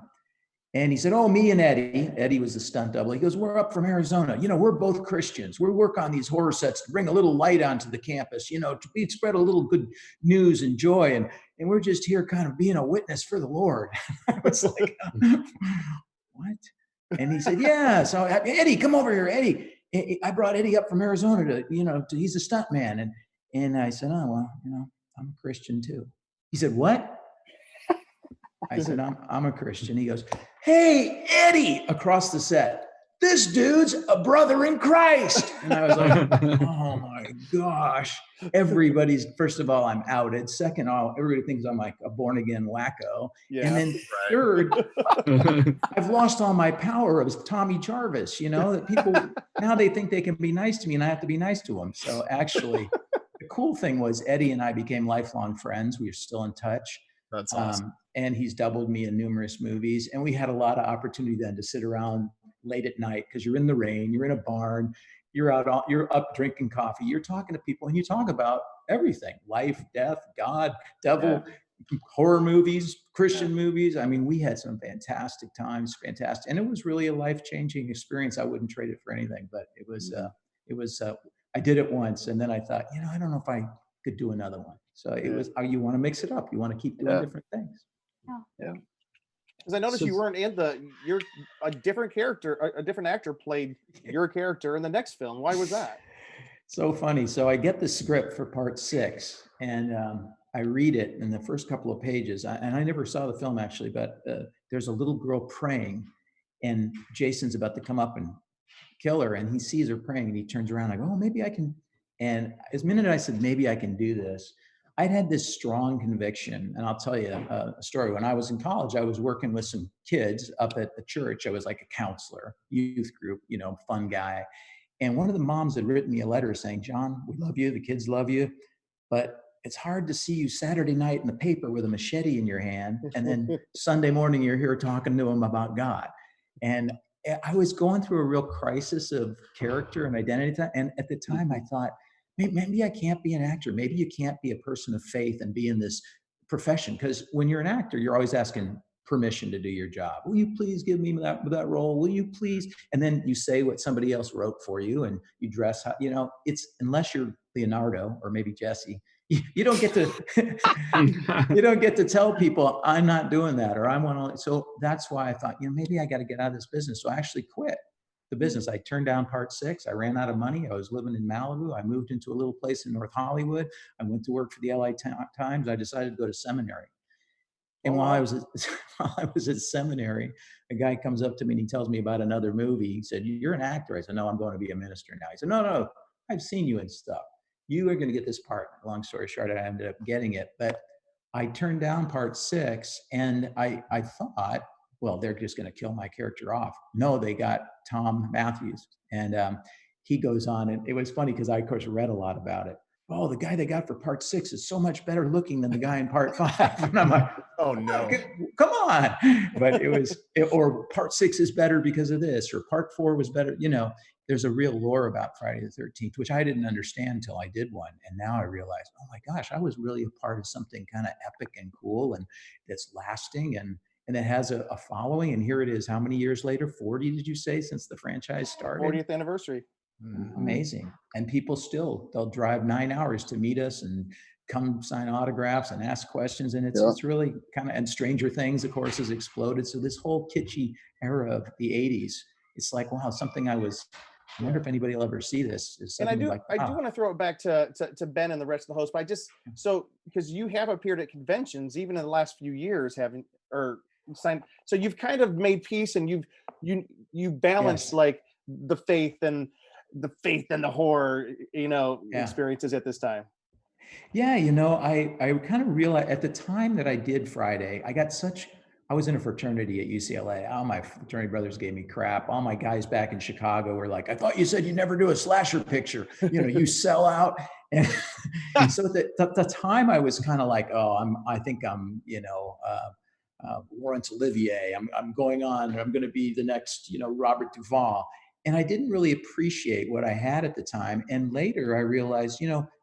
And he said, oh, me and Eddie. Eddie was the stunt double. He goes, we're up from Arizona. We're both Christians. We work on these horror sets to bring a little light onto the campus, to spread a little good news and joy. And we're just here kind of being a witness for the Lord. I was like, what? And he said, yeah. So Eddie, come over here, Eddie. I brought Eddie up from Arizona he's a stunt man. And I said, oh, well, I'm a Christian too. He said, what? I said, I'm a Christian. He goes, hey, Eddie, across the set, this dude's a brother in Christ. And I was like, oh my gosh. First of all, I'm outed. Second of all, everybody thinks I'm like a born again wacko. Yeah, and then third, I've lost all my power of Tommy Jarvis, that people, now they think they can be nice to me and I have to be nice to them. So actually, the cool thing was Eddie and I became lifelong friends. We are still in touch. That's awesome. And he's doubled me in numerous movies. And we had a lot of opportunity then to sit around late at night because you're in the rain, you're in a barn, you're up drinking coffee, you're talking to people, and you talk about everything: life, death, God, devil, horror movies, Christian movies. I mean, we had some fantastic times, and it was really a life-changing experience. I wouldn't trade it for anything, but it was, I did it once, and then I thought, I don't know if I could do another one. So it was, you want to mix it up. You want to keep doing different things. Yeah. Because I noticed you weren't you're a different character, a different actor played your character in the next film. Why was that? So funny. So I get the script for part 6, and I read it in the first couple of pages. And I never saw the film actually, but there's a little girl praying, and Jason's about to come up and kill her, and he sees her praying, and he turns around. I go, oh, maybe I can. And as minute I said, maybe I can do this, I'd had this strong conviction. And I'll tell you a story. When I was in college, I was working with some kids up at the church. I was like a counselor, youth group, fun guy. And one of the moms had written me a letter saying, John, we love you. The kids love you. But it's hard to see you Saturday night in the paper with a machete in your hand. And then Sunday morning, you're here talking to them about God. And I was going through a real crisis of character and identity. And at the time I thought, maybe I can't be an actor. Maybe you can't be a person of faith and be in this profession. Because when you're an actor, you're always asking permission to do your job. Will you please give me that role? Will you please? And then you say what somebody else wrote for you, and you dress how, it's, unless you're Leonardo or maybe Jesse, you don't get to you don't get to tell people I'm not doing that, or I want to. So that's why I thought, maybe I got to get out of this business. So I actually quit the business. I turned down part 6. I ran out of money. I was living in Malibu. I moved into a little place in North Hollywood. I went to work for the LA Times. I decided to go to seminary. And while I was at seminary, a guy comes up to me and he tells me about another movie. He said, you're an actor. I said, no, I'm going to be a minister now. He said, no, I've seen you in stuff. You are going to get this part. Long story short, I ended up getting it. But I turned down part 6, and I thought, well, they're just going to kill my character off. No, they got Tom Matthews. And he goes on, and it was funny because I, of course, read a lot about it. oh, the guy they got for part 6 is so much better looking than the guy in part 5. And I'm like, Oh no. come on. But or part 6 is better because of this, or part 4 was better. There's a real lore about Friday the 13th, which I didn't understand until I did one. And now I realize, oh my gosh, I was really a part of something kind of epic and cool and that's lasting and it has a following. And here it is. How many years later? 40, did you say, since the franchise started? 40th anniversary. Amazing. And people they'll drive 9 hours to meet us and come sign autographs and ask questions. And it's really and Stranger Things, of course, has exploded. So this whole kitschy era of the 80s, it's like, wow, something I wonder if anybody will ever see this. And I do want to throw it back to Ben and the rest of the hosts, but because you have appeared at conventions, even in the last few years, signed. So you've kind of made peace, and you've balanced like the faith and the horror, experiences at this time. Yeah, I kind of realized at the time that I did Friday, I was in a fraternity at UCLA. All my fraternity brothers gave me crap. All my guys back in Chicago were like, I thought you said you never do a slasher picture. You sell out. And so at the time I was kind of like, I think I'm Laurence Olivier. I'm going on. I'm going to be the next, Robert Duvall. And I didn't really appreciate what I had at the time. And later I realized,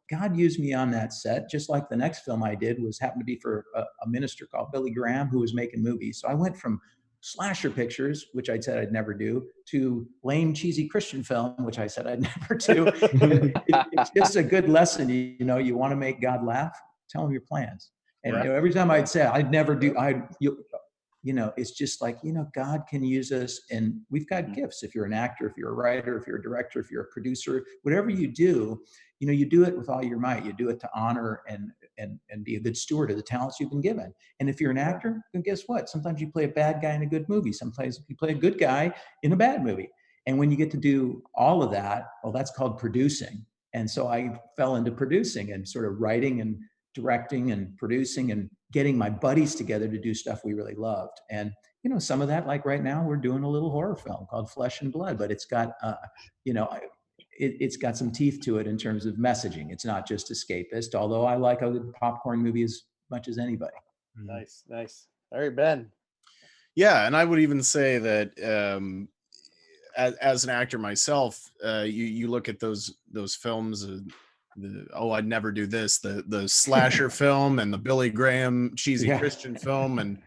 God used me on that set, just like the next film I did happened to be for a minister called Billy Graham, who was making movies. So I went from slasher pictures, which I said I'd never do, to lame, cheesy Christian film, which I said I'd never do. It's just a good lesson. You want to make God laugh, tell him your plans. And every time I'd say I'd never do, it's just like, God can use us, and we've got gifts. If you're an actor, if you're a writer, if you're a director, if you're a producer, whatever you do, you do it with all your might. You do it to honor and be a good steward of the talents you've been given. And if you're an actor, then guess what? Sometimes you play a bad guy in a good movie. Sometimes you play a good guy in a bad movie. And when you get to do all of that, well, that's called producing. And so I fell into producing and sort of writing and directing and producing and getting my buddies together to do stuff we really loved. And, some of that, like right now, we're doing a little horror film called Flesh and Blood, but it's got, it's got some teeth to it in terms of messaging. It's not just escapist, although I like a good popcorn movie as much as anybody. Nice. All right, Ben. Yeah, and I would even say that as an actor myself, you look at those films. I'd never do this. The slasher film and the Billy Graham cheesy Christian film, and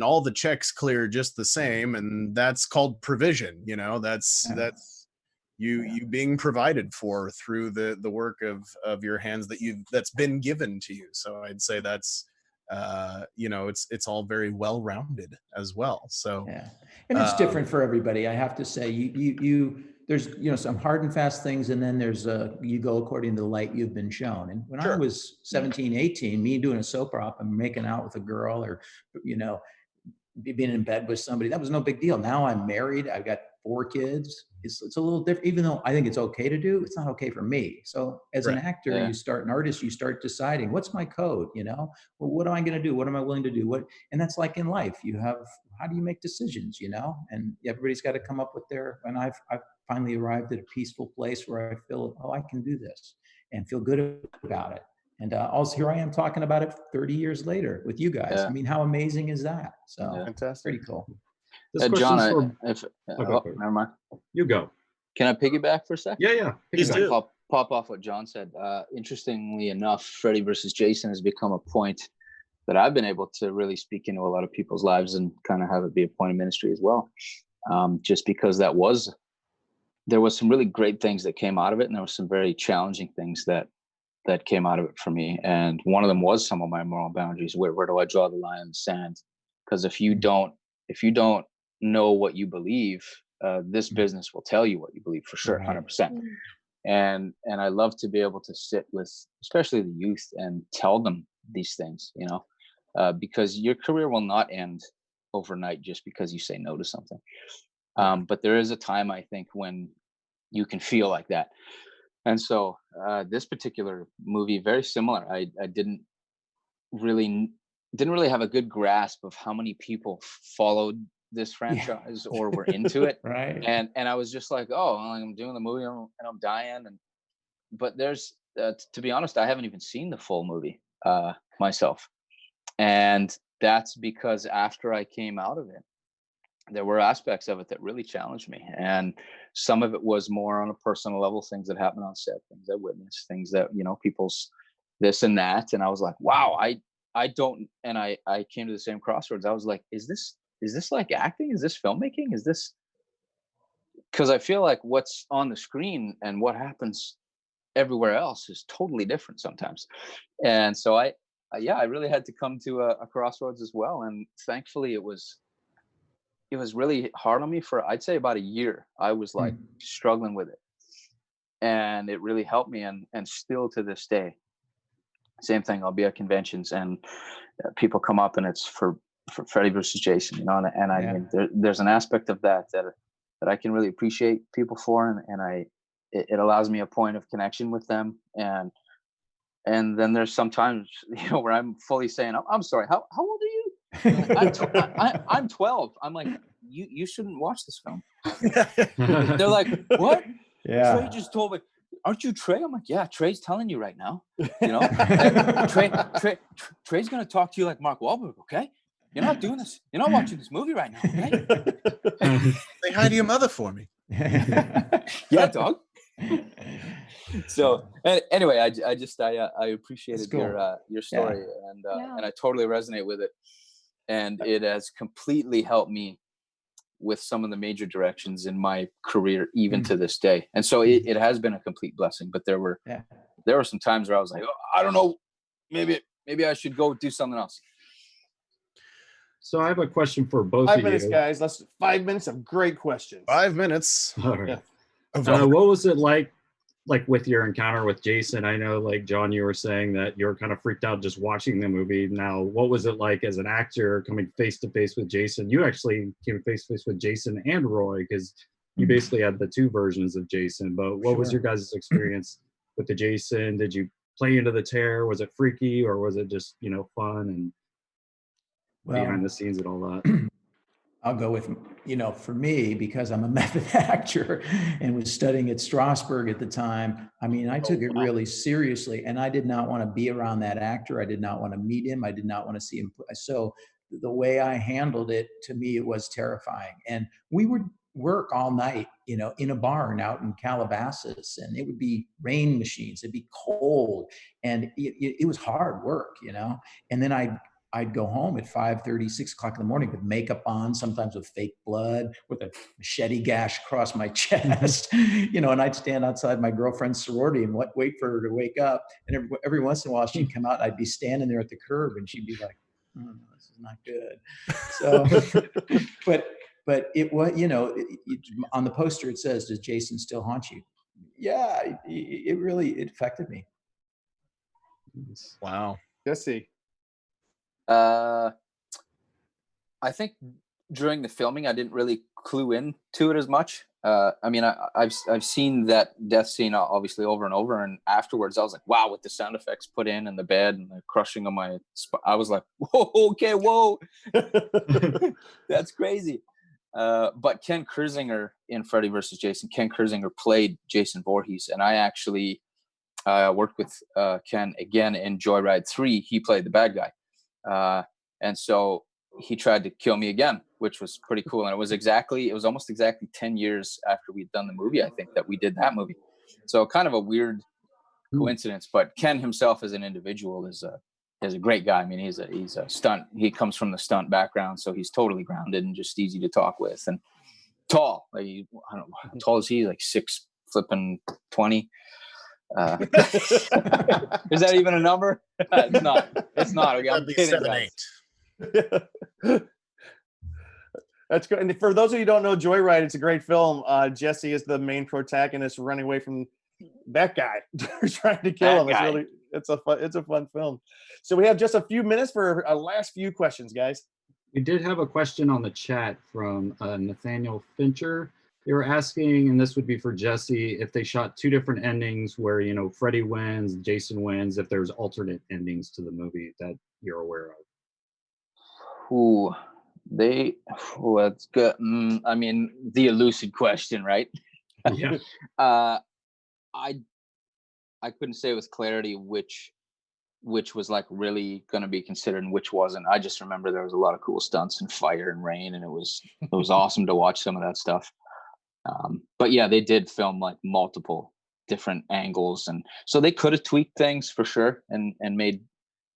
all the checks clear just the same, and that's called provision. That's you being provided for through the work of your hands that's been given to you. So I'd say that's it's all very well rounded as well. So and it's different for everybody. I have to say, there's some hard and fast things, and then there's you go according to the light you've been shown. And when I was 17, 18, me doing a soap opera and making out with a girl, or being in bed with somebody, that was no big deal. Now I'm married, I've got 4 kids. It's a little different. Even though I think it's okay to do, it's not okay for me. So as an actor, an artist, you start deciding, what's my code? Well, what am I going to do? What am I willing to do? And that's like in life. How do you make decisions? And everybody's got to come up with and I've finally arrived at a peaceful place where I feel, I can do this and feel good about it. And also here I am talking about it 30 years later with you guys. I mean, how amazing is that? So fantastic. Pretty cool. John, never mind. You go. Can I piggyback for a second? Yeah. Pop off what John said. Interestingly enough, Freddy versus Jason has become a point that I've been able to really speak into a lot of people's lives and kind of have it be a point of ministry as well. Just because there was some really great things that came out of it, and there were some very challenging things that came out of it for me. And one of them was some of my moral boundaries. Where do I draw the line in the sand? Because if you don't know what you believe, this business will tell you what you believe for sure, 100%. And I love to be able to sit with, especially the youth, and tell them these things, because your career will not end overnight just because you say no to something. But there is a time, I think, when you can feel like that. And so this particular movie, very similar. I didn't really have a good grasp of how many people followed this franchise or were into it. Right. And I was just like, I'm doing the movie and I'm dying. But there's to be honest, I haven't even seen the full movie myself, and that's because after I came out of it, there were aspects of it that really challenged me, and some of it was more on a personal level, things that happened on set, things I witnessed, things that, you know, people's this and that, and I was like, wow, I don't, and I came to the same crossroads. I was like, is this like acting? Is this filmmaking? Is this, because I feel like what's on the screen and what happens everywhere else is totally different sometimes. And so I really had to come to a crossroads as well, and thankfully it was really hard on me for, I'd say, about a year. I was like struggling with it, and it really helped me. And still to this day, same thing. I'll be at conventions and people come up and it's for Freddy versus Jason, you know, and I mean, there's an aspect of that I can really appreciate people for, and it allows me a point of connection with them. And then there's sometimes, you know, where I'm fully saying, I'm sorry, how old are you? I'm 12. I'm like, you shouldn't watch this film. They're like, what? Yeah. Trey just told me, aren't you Trey? I'm like, yeah, Trey's telling you right now. You know, Trey's gonna talk to you like Mark Wahlberg, okay? You're not doing this. You're not watching this movie right now, okay? Say hi to your mother for me. Yeah, dog. So anyway, I appreciated your story, and I totally resonate with it, and it has completely helped me with some of the major directions in my career, even to this day. And so it has been a complete blessing. But there were some times where I was like, oh, I don't know, maybe I should go do something else. So I have a question for both 5 of minutes, you. guys. 5 minutes of great questions. 5 minutes. All right. Yeah. What was it like with your encounter with Jason? I know, like, John, you were saying that you were kind of freaked out just watching the movie. Now, what was it like as an actor coming face to face with Jason? You actually came face to face with Jason and Roy, because you basically had the two versions of Jason. But what was your guys' experience with the Jason? Did you play into the tear? Was it freaky, or was it just, you know, fun and behind the scenes and all that? I'll go with, you know, for me, because I'm a method actor and was studying at Strasbourg at the time. I mean, I took it really seriously, and I did not want to be around that actor. I did not want to meet him. I did not want to see him. So the way I handled it, to me, it was terrifying. And we would work all night, you know, in a barn out in Calabasas, and it would be rain machines. It'd be cold, and it was hard work, you know. And then I'd go home at 5:30, 6 o'clock in the morning with makeup on, sometimes with fake blood, with a machete gash across my chest, you know, and I'd stand outside my girlfriend's sorority and wait for her to wake up. And every once in a while she'd come out, and I'd be standing there at the curb, and she'd be like, oh, no, this is not good. So, but it was, you know, on the poster it says, does Jason still haunt you? Yeah, it really affected me. Wow. Jesse. I think during the filming, I didn't really clue into it as much. I mean, I've seen that death scene obviously over and over, and afterwards I was like, wow, with the sound effects put in the bed and the crushing of my I was like, whoa, okay, whoa. That's crazy. But Ken Kirzinger in Freddy versus Jason, Ken Kirzinger played Jason Voorhees, and I actually worked with Ken again in Joyride 3. He played the bad guy. And so he tried to kill me again, which was pretty cool. And it was almost exactly 10 years after we'd done the movie, I think, that we did that movie. So kind of a weird coincidence, but Ken himself as an individual is a great guy. I mean, he's a stunt. He comes from the stunt background, so he's totally grounded and just easy to talk with, and tall. Like, I don't know, how tall is he? Like 6'20". Is that even a number? It's not. Okay, I'm kidding, guys. 7'8". That's good. And for those of you who don't know Joyride, it's a great film. Jesse is the main protagonist running away from that guy trying to kill him. It's a fun film. So we have just a few minutes for our last few questions, guys. We did have a question on the chat from Nathaniel Fincher. They were asking, and this would be for Jesse, if they shot two different endings where, you know, Freddy wins, Jason wins, if there's alternate endings to the movie that you're aware of. That's good. I mean, the elusive question, right? Yeah. I couldn't say with clarity which was like really going to be considered and which wasn't. I just remember there was a lot of cool stunts and fire and rain, and it was awesome to watch some of that stuff. But yeah, they did film like multiple different angles, and so they could have tweaked things for sure and made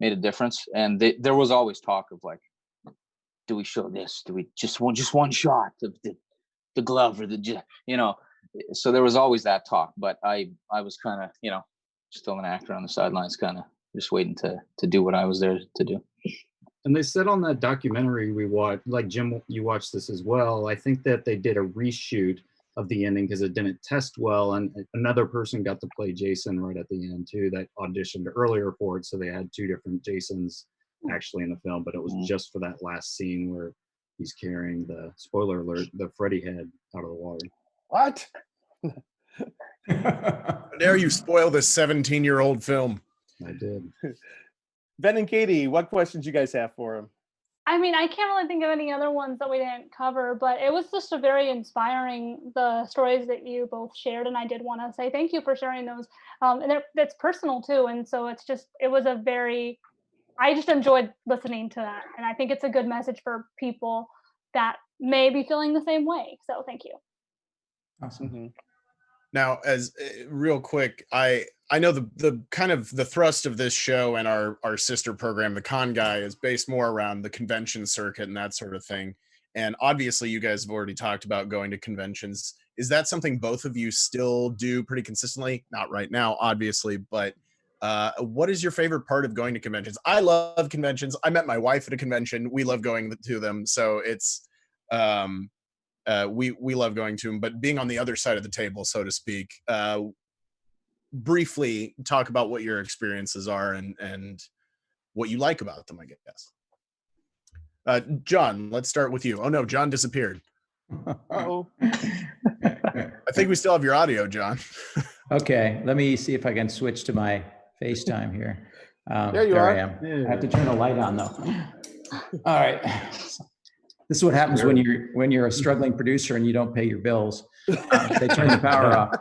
a difference. And there was always talk of like, do we show this? Do we just one shot of the glove or so there was always that talk. But I was kind of, still an actor on the sidelines, kind of just waiting to do what I was there to do. And they said on that documentary we watched, like Jim, you watched this as well, I think that they did a reshoot of the ending because it didn't test well, and another person got to play Jason right at the end too that auditioned earlier for it, so they had two different Jasons actually in the film, but it was just for that last scene where he's carrying the, spoiler alert, the Freddy head out of the water. What? How dare you spoil this 17-year-old film? I did. Ben and Katie, what questions you guys have for him? I mean, I can't really think of any other ones that we didn't cover, but it was just a very inspiring, the stories that you both shared. And I did want to say thank you for sharing those. And it's personal too. And so it was I just enjoyed listening to that. And I think it's a good message for people that may be feeling the same way. So thank you. Awesome. Mm-hmm. Now, as real quick, I know the kind of the thrust of this show and our sister program, The Con Guy, is based more around the convention circuit and that sort of thing. And obviously, you guys have already talked about going to conventions. Is that something both of you still do pretty consistently? Not right now, obviously, but what is your favorite part of going to conventions? I love conventions. I met my wife at a convention. We love going to them. So it's we love going to them, but being on the other side of the table, so to speak, briefly talk about what your experiences are and what you like about them, I guess. John, let's start with you. Oh no, John disappeared. Oh. I think we still have your audio, John. Okay, let me see if I can switch to my FaceTime here. There you are. I am. I have to turn the light on though. All right. This is what happens when you're a struggling producer and you don't pay your bills. They turn the power off.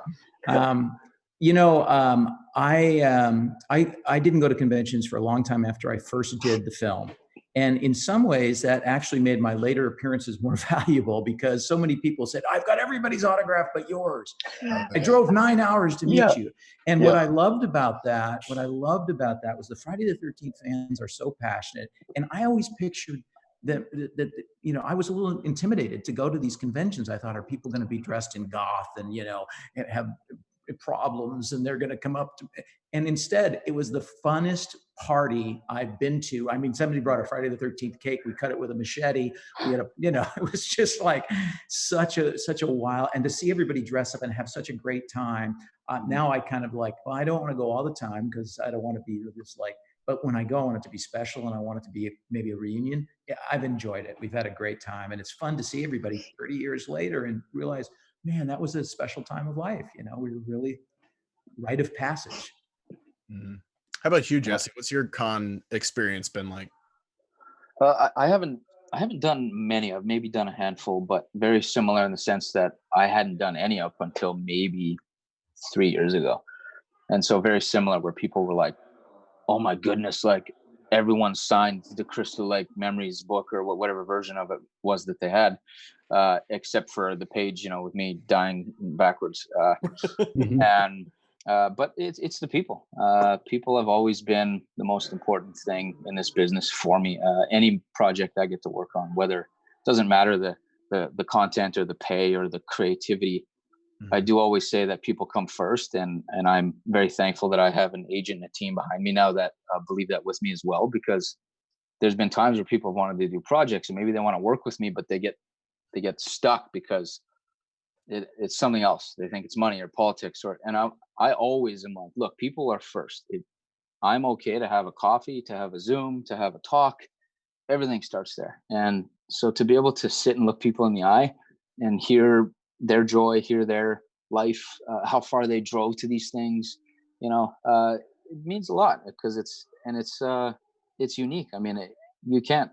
I didn't go to conventions for a long time after I first did the film. And in some ways that actually made my later appearances more valuable because so many people said, I've got everybody's autograph but yours. I drove 9 hours to meet you. And what I loved about that was the Friday the 13th fans are so passionate. And I always pictured that I was a little intimidated to go to these conventions. I thought, are people going to be dressed in goth and, and have problems and they're going to come up to, and instead it was the funnest party I've been to. I mean, somebody brought a Friday the 13th cake. We cut it with a machete. We had it was just like such a while. And to see everybody dress up and have such a great time. Now I kind of like, well, I don't want to go all the time because I don't want to be this like, but when I go, I want it to be special and I want it to be maybe a reunion. Yeah, I've enjoyed it. We've had a great time and it's fun to see everybody 30 years later and realize, man, that was a special time of life. We were really rite of passage. Mm-hmm. How about you, Jesse? What's your con experience been like? I haven't done many. I've maybe done a handful, but very similar in the sense that I hadn't done any up until maybe 3 years ago. And so very similar where people were like, oh my goodness, like everyone signed the Crystal Lake Memories book or whatever version of it was that they had, except for the page, with me dying backwards. But it's the people. People have always been the most important thing in this business for me. Any project I get to work on, whether it doesn't matter the content or the pay or the creativity, I do always say that people come first, and I'm very thankful that I have an agent and a team behind me now that believe that with me as well, because there's been times where people have wanted to do projects and maybe they want to work with me, but they get stuck because it's something else. They think it's money or politics and I always am like, look, people are first. I'm okay to have a coffee, to have a Zoom, to have a talk. Everything starts there. And so to be able to sit and look people in the eye and hear their joy, hear their life, how far they drove to these things, it means a lot because it's unique. I mean, you can't,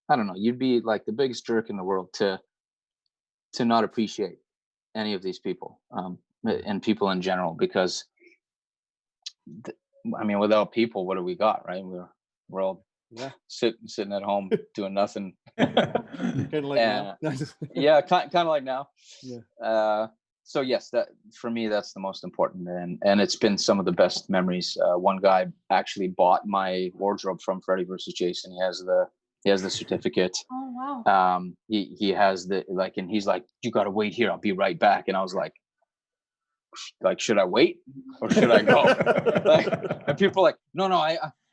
I don't know, you'd be like the biggest jerk in the world to not appreciate any of these people and people in general, because I mean, without people, what do we got, right? We're all sitting at home doing nothing. Kind of like now. Yeah, kind of like now. Yeah. So yes, that for me, that's the most important, and it's been some of the best memories. One guy actually bought my wardrobe from Freddy versus Jason. He has the certificate. Oh wow. He has the and he's like, you got to wait here. I'll be right back. And I was like, should I wait or should I go? And people are like, no,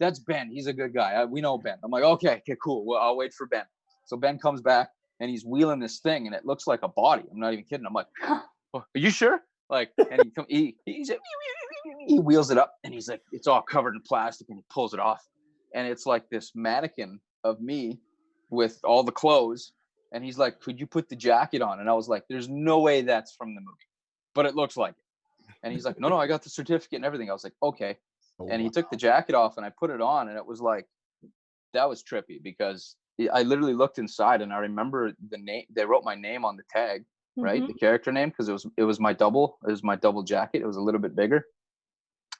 that's Ben. He's a good guy. We know Ben. I'm like, okay, cool. Well, I'll wait for Ben. So Ben comes back and he's wheeling this thing and it looks like a body. I'm not even kidding. I'm like, oh, are you sure? And he wheels it up and he's like, it's all covered in plastic, and he pulls it off. And it's like this mannequin of me with all the clothes. And he's like, could you put the jacket on? And I was like, there's no way that's from the movie, but it looks like it. And he's like, no, I got the certificate and everything. I was like, okay. And he took the jacket off and I put it on, and it was like, that was trippy because I literally looked inside and I remember the name. They wrote my name on the tag, right? The character name, because it was my double jacket. It was a little bit bigger.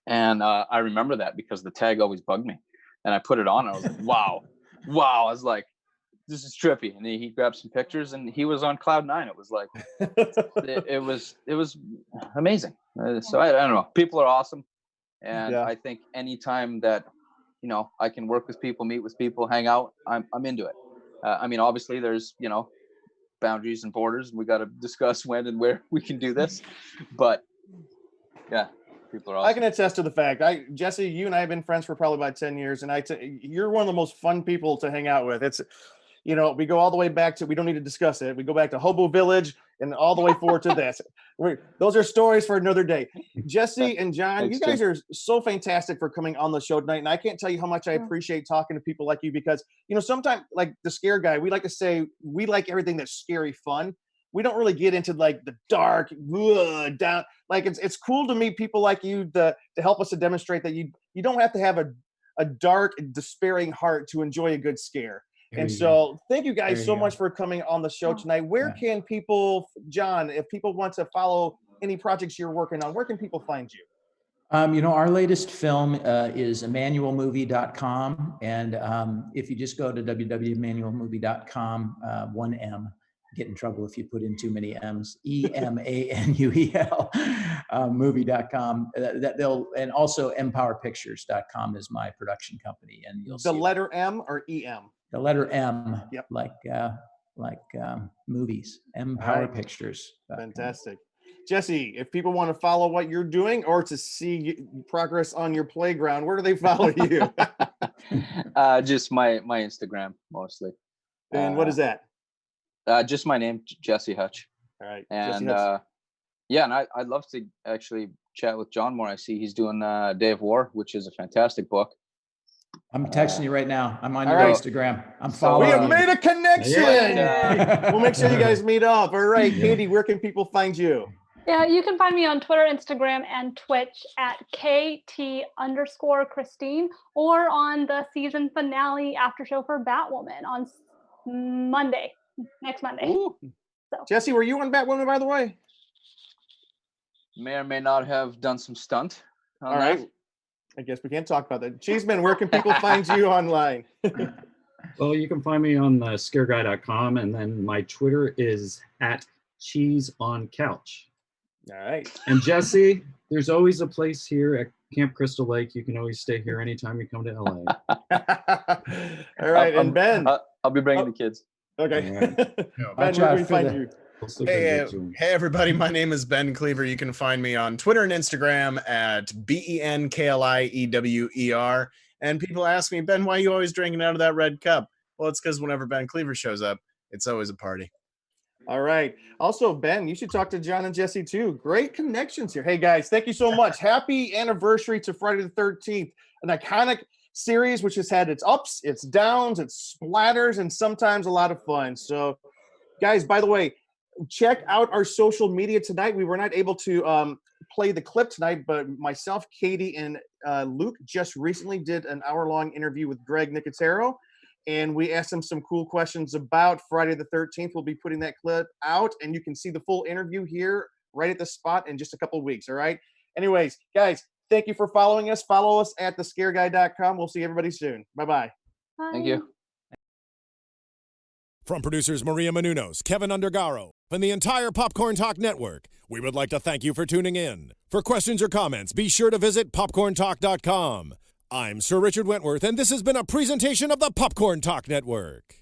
And I remember that because the tag always bugged me. And I put it on and I was like, wow. I was like, this is trippy. And he grabbed some pictures and he was on cloud 9. It was like, it was amazing. So I don't know. People are awesome. And I think anytime that, I can work with people, meet with people, hang out, I'm into it. I mean, obviously there's, boundaries and borders, and we got to discuss when and where we can do this. But yeah, people are awesome. I can attest to the fact. Jesse, you and I have been friends for probably about 10 years, and you're one of the most fun people to hang out with. It's, we go all the way back to, we don't need to discuss it. We go back to Hobo Village and all the way forward to this. Those are stories for another day. Jesse and John, Thanks, you guys Jim. are so fantastic for coming on the show tonight. And I can't tell you how much I appreciate talking to people like you because, sometimes like the scare guy, we like to say we like everything that's scary fun. We don't really get into like the dark, down. Like it's cool to meet people like you to help us to demonstrate that you don't have to have a dark, despairing heart to enjoy a good scare. And so thank you guys so much for coming on the show tonight. Where can people, John, if people want to follow any projects you're working on, where can people find you? Our latest film is emmanuelmovie.com. And if you just go to www.emmanuelmovie.com, 1M, get in trouble if you put in too many M's, EMANUEL, movie.com. And also empowerpictures.com is my production company. And you'll see the letter M or EM? The letter M, yep. like movies, Empower Pictures. Fantastic. Jesse, if people want to follow what you're doing or to see progress on your playground, where do they follow you? Just my Instagram mostly. And what is that? Just my name, Jesse Hutch. All right. And and I'd love to actually chat with John more. I see he's doing Day of War, which is a fantastic book. I'm texting you right now. I'm on your Instagram. I'm following. We have made a connection. We'll make sure you guys meet up. All right, Katie, where can people find you? Yeah, you can find me on Twitter, Instagram, and Twitch at KT_Christine, or on the season finale after show for Batwoman on next Monday. So. Jesse, were you on Batwoman, by the way? May or may not have done some stunt. All right. I guess we can't talk about that. Cheeseman, where can people find you online? Well, you can find me on scareguy.com, and then my Twitter is at cheeseoncouch. All right. And Jesse, there's always a place here at Camp Crystal Lake. You can always stay here anytime you come to LA. All right. And Ben? I'll be bringing the kids. Okay. Right. Ben, where can we find you? Hey everybody, my name is Ben Kliewer. You can find me on Twitter and Instagram at BENKLIEWER. And people ask me, Ben, why are you always drinking out of that red cup? Well, it's because whenever Ben Kliewer shows up, it's always a party. All right. Also, Ben, you should talk to John and Jesse too. Great connections here. Hey guys, thank you so much. Happy anniversary to Friday the 13th, an iconic series which has had its ups, its downs, its splatters, and sometimes a lot of fun. So guys, by the way, check out our social media tonight. We were not able to play the clip tonight, but myself, Katie, and Luke just recently did an hour-long interview with Greg Nicotero, and we asked him some cool questions about Friday the 13th. We'll be putting that clip out, and you can see the full interview here right at the spot in just a couple of weeks, all right? Anyways, guys, Thank you for following us. Follow us at thescareguy.com. We'll see everybody soon. Bye-bye. Thank you. From producers Maria Menounos, Kevin Undergaro, and the entire Popcorn Talk Network, we would like to thank you for tuning in. For questions or comments, be sure to visit popcorntalk.com. I'm Sir Richard Wentworth, and this has been a presentation of the Popcorn Talk Network.